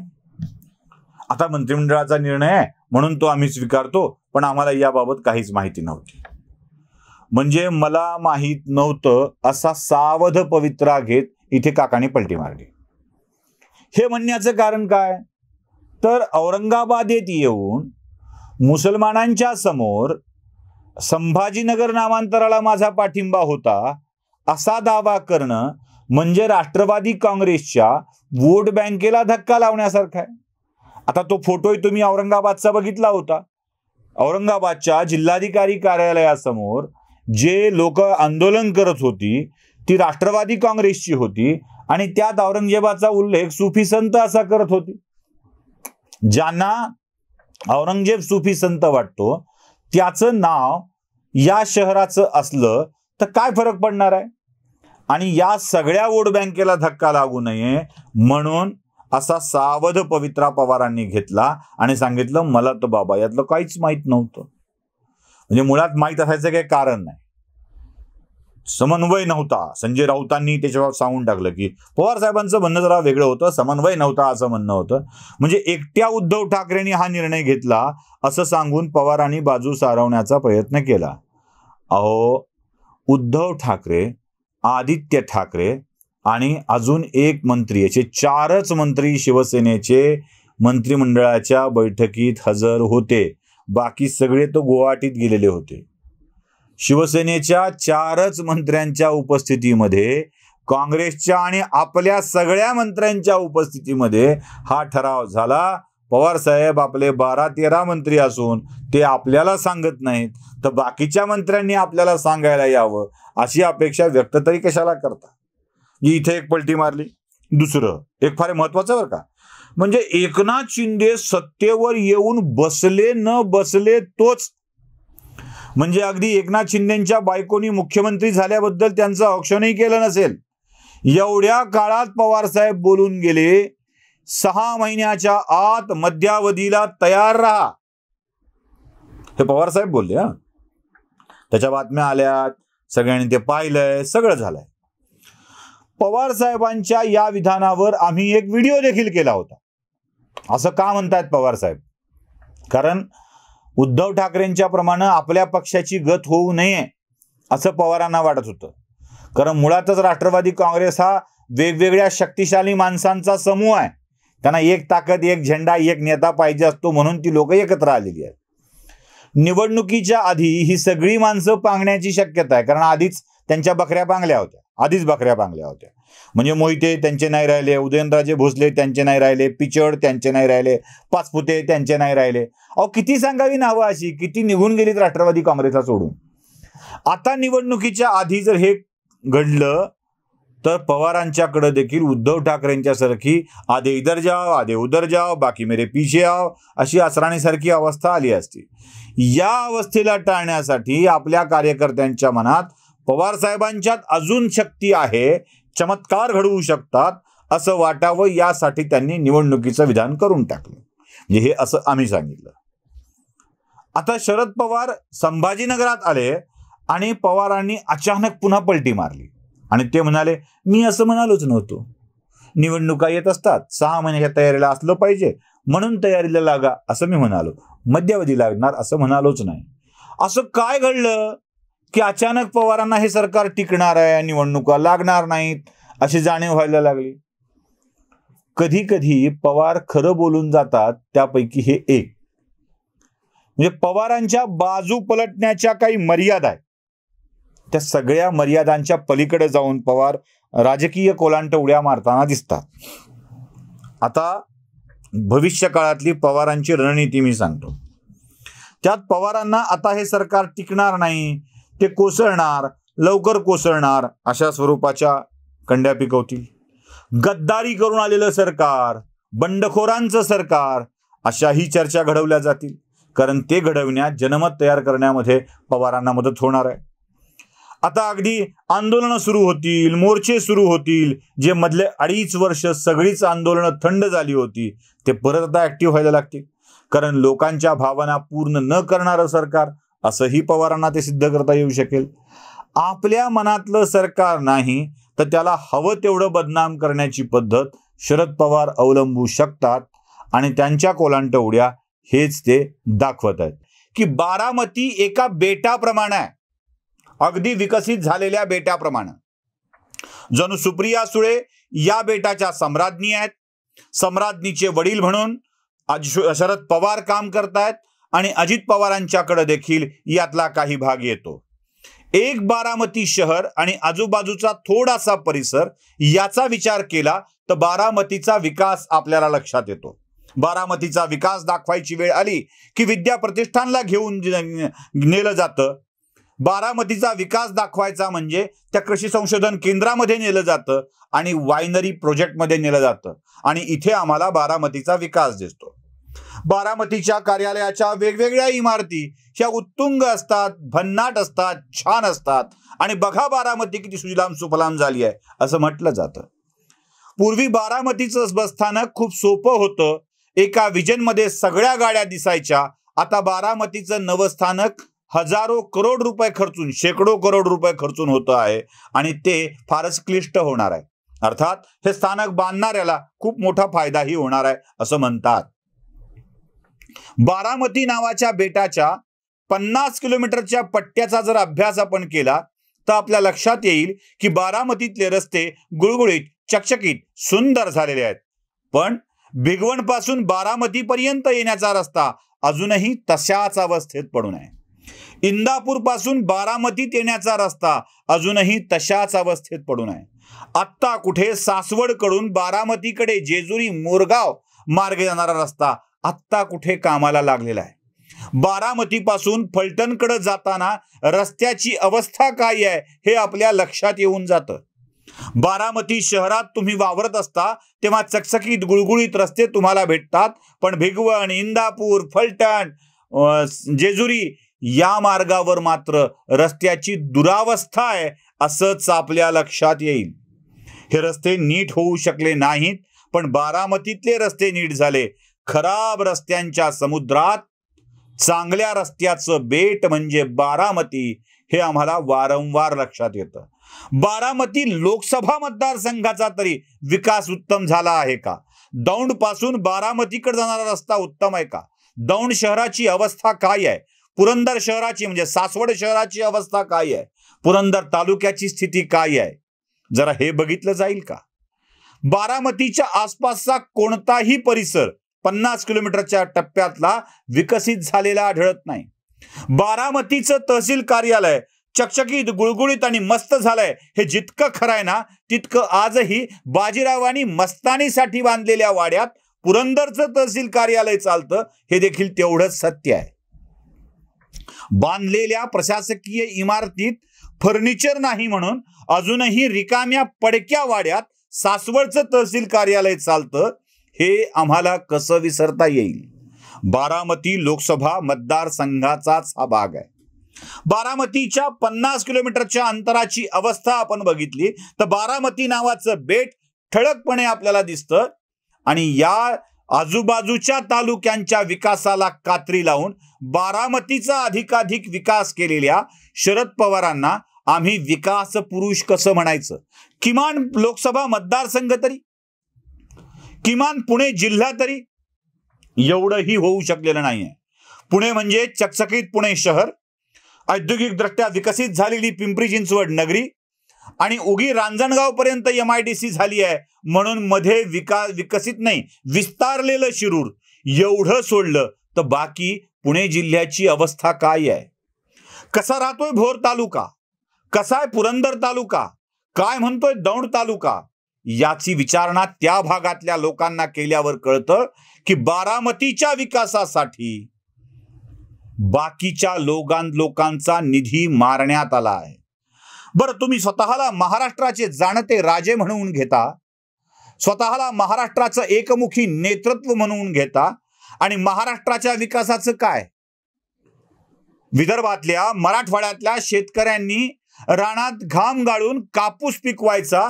आता मंत्रिमंडळाचा निर्णय आहे म्हणून तो आम्ही स्वीकारतो, पण आम्हाला याबाबत काहीच माहिती नव्हती. म्हणजे मला माहित नव्हतं असा सावध पवित्रा घेत इथे काकाने पलटी मारली. हे म्हणण्याचं कारण काय? तर औरंगाबादेत येऊन मुसलमानांच्या समोर संभाजीनगर नामांतराला माझा पाठिंबा होता असा दावा करणं म्हणजे राष्ट्रवादी काँग्रेसच्या वोट बँकेला धक्का लावण्यासारखा आहे. आता तो फोटोही तुम्ही औरंगाबादचा बघितला होता. औरंगाबादच्या जिल्हाधिकारी कार्यालयासमोर जे लोक आंदोलन करत होती ती राष्ट्रवादी काँग्रेसची होती आणि त्यात औरंगजेबाचा उल्लेख सुफी संत असा करत होती. ज्यांना औरंगजेब सुफी संत वाटतो त्याचं नाव या शहराचं असलं तर काय फरक पडणार आहे? आणि या सगळ्या वोट बँकेला धक्का लागू नये म्हणून असा सावध पवित्रा पवारांनी घेतला आणि सांगितलं मला तर बाबा यातलं काहीच माहित नव्हतं. म्हणजे मुळात माहित असायचं काही कारण नाही, समन्वय नव्हता. संजय राऊतांनी त्याच्यावर सांगून टाकलं की पवार साहेबांचं म्हणणं जरा वेगळं होतं, समन्वय नव्हता असं म्हणणं होतं. म्हणजे एकट्या उद्धव ठाकरेंनी हा निर्णय घेतला असं सांगून पवारांनी बाजू सारवण्याचा प्रयत्न केला. अहो, उद्धव ठाकरे, आदित्य ठाकरे आणि अजून एक मंत्री, याचे 4च मंत्री शिवसेनेचे मंत्रिमंडळाच्या बैठकीत हजर होते. बाकी सगळे तो गुवाहाटीत गेलेले होते. शिवसेनेच्या 4च मंत्र्यांच्या उपस्थितीमध्ये, काँग्रेसच्या आणि आपल्या सगळ्या मंत्र्यांच्या उपस्थितीमध्ये हा ठराव झाला. पवार साहेब आपले 12-13 मंत्री असून ते आपल्याला सांगत नाहीत तर बाकीच्या मंत्र्यांनी आपल्याला सांगायला यावं अशी अपेक्षा व्यक्त तरी कशाला करता? इथे एक पलटी मारली. दुसरं एक फार महत्वाचं बरं का, म्हणजे एकनाथ शिंदे सत्तेवर येऊन बसले न बसले तोच, म्हणजे अगदी एकनाथ शिंदेच्या बायकोनी मुख्यमंत्री झाल्याबद्दल त्यांचं औक्षणही केलं नसेल एवढ्या काळात पवार साहेब बोलून गेले 6 महिन्याच्या आत मध्यावधीला तयार राहा. हे पवार साहेब बोलले. त्याच्या बातम्या आल्यात, सगळ्यांनी ते पाहिलंय, सगळं झालंय. पवार साहेबांच्या या विधानावर आम्ही एक व्हिडिओ देखील केला होता. असं का म्हणतायत पवार साहेब? कारण उद्धव ठाकरेंच्या प्रमाणे आपल्या पक्षाची गत होऊ नये असं पवारांना वाटत होतं. कारण मुळातच राष्ट्रवादी काँग्रेस हा वेगवेगळ्या शक्तिशाली माणसांचा समूह आहे. त्यांना एक ताकद, एक झेंडा, एक नेता पाहिजे असतो, म्हणून ती लोक एकत्र आलेली आहेत. निवडणुकीच्या आधी ही सगळी माणसं पांगण्याची शक्यता आहे. कारण आधीच त्यांच्या बकऱ्या पांगल्या होत्या. म्हणजे मोहिते त्यांचे नाही राहिले, उदयनराजे भोसले त्यांचे नाही राहिले, पिचड त्यांचे नाही राहिले, पाचपुते त्यांचे नाही राहिले. अहो किती सांगावी नावं अशी, किती निघून गेलीत राष्ट्रवादी काँग्रेसला सोडून. आता निवडणुकीच्या आधी जर हे घडलं तर पवारांच्याकडे देखील उद्धव ठाकरेंच्या सारखी आधे इधर जाओ आधे उधर जाओ बाकी मेरे पीछे आओ अशी असराणीसारखी अवस्था आली असती. या अवस्थेला टाळण्यासाठी आपल्या कार्यकर्त्यांच्या मनात पवार साहेबांच्यात अजून शक्ती आहे, चमत्कार घडवू शकतात असं वाटावं, यासाठी त्यांनी निवडणुकीचं विधान करून टाकलं. म्हणजे हे असं आम्ही सांगितलं. आता शरद पवार संभाजीनगरात आले आणि पवारांनी अचानक पुन्हा पलटी मारली आणि ते म्हणाले, मी असं म्हणालोच नव्हतो. निवडणुका येत असतात, 6 महिन्याच्या तयारीला असलं पाहिजे, म्हणून तयारीला लागा असं मी म्हणालो. मध्यावधी लागणार असं म्हणालोच नाही. असं काय घडलं की अचानक पवारांना हे सरकार टिकणार आहे, निवडणुका लागणार नाहीत अशी जाणीव व्हायला लागली? कधी कधी पवार खरं बोलून जातात, त्यापैकी हे एक. म्हणजे पवारांच्या बाजू पलटण्याच्या काही मर्यादा आहेत. त्या सगळ्या मर्यादांच्या पलीकडे जाऊन पवार राजकीय कोलांट उड्या मारताना दिसतात. आता भविष्य काळातली पवारांची रणनीती मी सांगतो. त्यात पवारांना आता हे सरकार टिकणार नाही, ते कोसळणार, लवकर कोसळणार अशा स्वरूपाच्या कंड्या पिकवतील. गद्दारी करून आलेलं सरकार, बंडखोरांचं सरकार, अशाही चर्चा घडवल्या जातील. कारण ते घडवण्यात, जनमत तयार करण्यामध्ये पवारांना मदत होणार आहे. आता अगदी आंदोलनं सुरू होतील, मोर्चे सुरू होतील. जे मधले 2.5 वर्ष सगळीच आंदोलनं थंड झाली होती, ते परत आता ऍक्टिव्ह व्हायला लागतील. कारण लोकांच्या भावना पूर्ण न करणारं सरकार असंही पवारांना ते सिद्ध करता येऊ शकेल. आपल्या मनातलं सरकार नाही तर त्याला हवं तेवढं बदनाम करण्याची पद्धत शरद पवार अवलंबू शकतात आणि त्यांच्या कोलांट उड्या हेच ते दाखवत आहेत की बारामती एका बेटाप्रमाणे आहे, अगदी विकसित झालेल्या बेटाप्रमाणे. जणू सुप्रिया सुळे या बेटाच्या सम्राज्ञी आहेत. सम्राज्ञीचे वडील म्हणून शरद पवार काम करतायत आणि अजित पवारांच्याकडे देखील यातला काही भाग येतो. एक बारामती शहर आणि आजूबाजूचा थोडासा परिसर याचा विचार केला तर बारामतीचा विकास आपल्याला लक्षात येतो. बारामतीचा विकास दाखवायची वेळ आली की विद्या प्रतिष्ठानला घेऊन नेलं जातं. बारामतीचा विकास दाखवायचा म्हणजे त्या कृषी संशोधन केंद्रामध्ये नेलं जातं आणि वायनरी प्रोजेक्टमध्ये नेलं जातं आणि इथे आम्हाला बारामतीचा विकास दिसतो. बारामतीच्या कार्यालयाच्या वेगवेगळ्या इमारती ह्या उत्तुंग असतात, भन्नाट असतात, छान असतात आणि बघा बारामती किती सुजलाम सुफलाम झाली आहे असं म्हटलं जातं. पूर्वी बारामतीचं बसस्थानक खूप सोपं होतं. एका विजनमध्ये सगळ्या गाड्या दिसायच्या. आता बारामतीचं नवं स्थानक हजारो करोड रुपये खर्चून, शेकडो करोड रुपये खर्चून होतं आहे आणि ते फारच क्लिष्ट होणार आहे. अर्थात हे स्थानक बांधणाऱ्याला खूप मोठा फायदाही होणार आहे असं म्हणतात. बारामती नावाच्या बेटाच्या 50 किलोमीटरच्या पट्ट्याचा जर अभ्यास आपण केला तर आपल्या लक्षात येईल की बारामतीतले रस्ते गुळगुळीत, चकचकीत, सुंदर झालेले आहेत. पण भिगवण पासून बारामती पर्यंत येण्याचा रस्ता अजूनही तशाच अवस्थेत पडून आहे. इंदापूर पासून बारामतीत येण्याचा रस्ता अजूनही तशाच अवस्थेत पडून आहे. आत्ता कुठे सासवड कडून बारामतीकडे जेजुरी मोरगाव मार्गे जाणारा रस्ता आत्ता कुठे कामाला लागलेला आहे. बारामतीपासून फलटणकडे जाताना रस्त्याची अवस्था काय आहे हे आपल्या लक्षात येऊन जातं. बारामती शहरात तुम्ही वावरत असता तेव्हा चकचकीत गुळगुळीत रस्ते तुम्हाला भेटतात, पण भिगवण, इंदापूर, फलटण, जेजुरी या मार्गावर मात्र रस्त्याची दुरावस्था आहे असंच आपल्या लक्षात येईल. हे रस्ते नीट होऊ शकले नाहीत, पण बारामतीतले रस्ते नीट झाले. खराब रस्त्यांच्या समुद्रात चांगल्या रस्त्याचं बेट म्हणजे बारामती हे आम्हाला वारंवार लक्षात येतं. बारामती लोकसभा मतदारसंघाचा तरी विकास उत्तम झाला आहे का? दौंड पासून बारामतीकडे जाणारा रस्ता उत्तम आहे का? दौंड शहराची अवस्था काय आहे? पुरंदर शहराची म्हणजे सासवड शहराची अवस्था काय आहे? पुरंदर तालुक्याची स्थिती काय आहे? जरा हे बघितलं जाईल का? बारामतीच्या आसपासचा कोणताही परिसर 50 किलोमीटरच्या टप्प्यातला विकसित झालेला आढळत नाही. बारामतीचं तहसील कार्यालय चकचकीत, गुळगुळीत आणि मस्त झालंय हे जितकं खरं आहे ना, तितकं आजही बाजीरावांनी मस्तानीसाठी बांधलेल्या वाड्यात पुरंदरचं तहसील कार्यालय चालतं हे देखील तेवढंच सत्य आहे. बांधलेल्या प्रशासकीय इमारतीत फर्निचर नाही म्हणून अजूनही रिकाम्या पडक्या वाड्यात सासवडचं तहसील कार्यालय चालतं हे आम्हाला कसं विसरता येईल? बारामती लोकसभा मतदारसंघाचाच हा भाग आहे. बारामतीच्या 50 किलोमीटरच्या अंतराची अवस्था आपण बघितली तर बारामती नावाचं बेट ठळकपणे आपल्याला दिसतं आणि या आजूबाजूच्या तालुक्यांच्या विकासाला कात्री लावून बारामतीचा अधिकाधिक विकास केलेल्या शरद पवारांना आम्ही विकास पुरुष कसं म्हणायचं? किमान लोकसभा मतदारसंघ तरी, किमान पुणे जिल्हा तरी एवढंही होऊ शकलेलं नाहीये. पुणे म्हणजे चकचकीत पुणे शहर, औद्योगिक दृष्ट्या विकसित झालेली पिंपरी चिंचवड नगरी आणि उगी रांजणगाव पर्यंत MIDC झाली आहे म्हणून मध्ये विकसित नाही विस्तारलेलं शिरूर एवढं सोडलं तर बाकी पुणे जिल्ह्याची अवस्था काय आहे? कसा राहतोय भोर तालुका? कसा आहे पुरंदर तालुका? काय म्हणतोय दौंड तालुका? याची विचारणा त्या भागातल्या लोकांना केल्यावर कळतं की बारामतीच्या विकासासाठी बाकीच्या लोकांचा निधी मारण्यात आला आहे. बरं, तुम्ही स्वतःला महाराष्ट्राचे जाणते राजे म्हणून घेता, स्वतःला महाराष्ट्राचं एकमुखी नेतृत्व म्हणून घेता आणि महाराष्ट्राच्या विकासाचं काय? विदर्भातल्या मराठवाड्यातल्या शेतकऱ्यांनी रानात घाम गाळून कापूस पिकवायचा,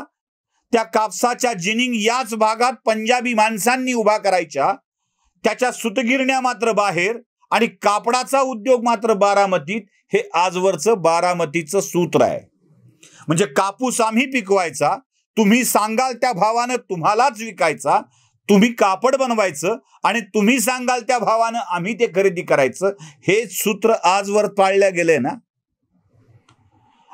त्या कापसाच्या जिनिंग याच भागात पंजाबी माणसांनी उभा करायच्या, त्याच्या सुतगिरण्या मात्र बाहेर आणि कापडाचा उद्योग मात्र बारामतीत, हे आजवरचं बारामतीचं सूत्र आहे. म्हणजे कापूस आम्ही पिकवायचा, तुम्ही सांगाल त्या भावानं तुम्हालाच विकायचा, तुम्ही कापड बनवायचं आणि तुम्ही सांगाल त्या भावानं आम्ही ते खरेदी करायचं, हे सूत्र आजवर पाळलं गेलंय ना.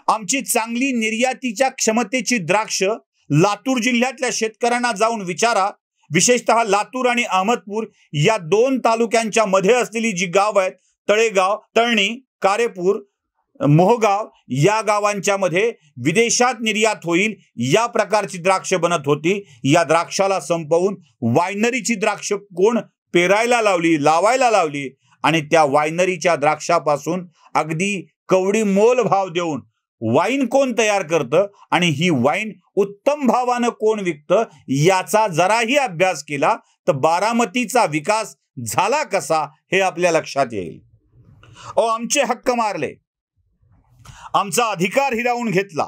आमची चांगली निर्यातीच्या क्षमतेची द्राक्ष लातूर जिल्ह्यातल्या शेतकऱ्यांना जाऊन विचारा. विशेषतः लातूर आणि अहमदपूर या 2 तालुक्यांच्या मध्ये असलेली जी गाव आहेत, तळेगाव, तळणी, कारेपूर, मोहगाव, या गावांच्या मध्ये विदेशात निर्यात होईल या प्रकारची द्राक्ष बनत होती. या द्राक्षाला संपवून वायनरीची द्राक्ष कोण पेरायला लावली, लावायला लावली आणि त्या वायनरीच्या द्राक्षापासून अगदी कवडी मोल भाव देऊन वाईन कोण तयार करतं आणि ही वाईन उत्तम भावानं कोण विकतं याचा जराही अभ्यास केला तर बारामतीचा विकास झाला कसा हे आपल्या लक्षात येईल. आमचे हक्क मारले, आमचा अधिकार हिरावून घेतला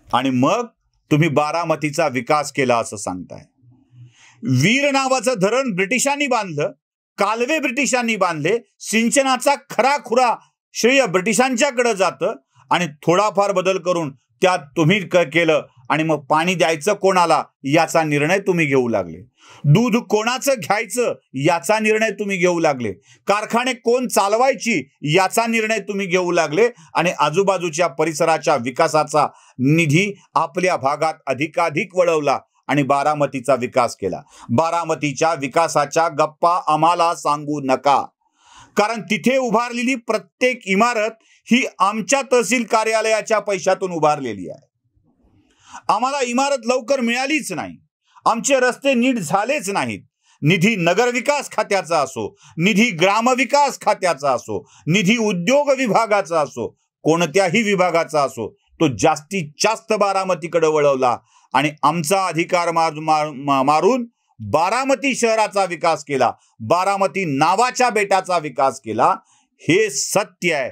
आणि मग तुम्ही बारामतीचा विकास केला असं सांगताय. वीर नावाचं धरण ब्रिटिशांनी बांधलं, कालवे ब्रिटिशांनी बांधले, सिंचनाचा खराखुरा श्रेय ब्रिटिशांच्याकडे जातं आणि थोडाफार बदल करून त्यात तुम्ही केलं आणि मग पाणी द्यायचं कोणाला याचा निर्णय तुम्ही घेऊ लागले. दूध कोणाचं घ्यायचं याचा निर्णय तुम्ही घेऊ लागले. कारखाने कोण चालवायची याचा निर्णय तुम्ही घेऊ लागले आणि आजूबाजूच्या परिसराच्या विकासाचा निधी आपल्या भागात अधिकाधिक वळवला आणि बारामतीचा विकास केला. बारामतीच्या विकासाच्या गप्पा आम्हाला सांगू नका, कारण तिथे उभारलेली प्रत्येक इमारत ही आमच्या तहसील कार्यालयाच्या पैशातून उभारलेली आहे. आम्हाला इमारत लवकर मिळालीच नाही, आमचे रस्ते नीट झालेच नाहीत. निधी नगरविकास खात्याचा असो, निधी ग्रामविकास खात्याचा असो, निधी उद्योग विभागाचा असो, कोणत्याही विभागाचा असो, तो जास्तीत जास्त बारामतीकडे वळवला आणि आमचा अधिकार मारून बारामती शहराचा विकास केला, बारामती नावाच्या बेटाचा विकास केला. हे सत्य आहे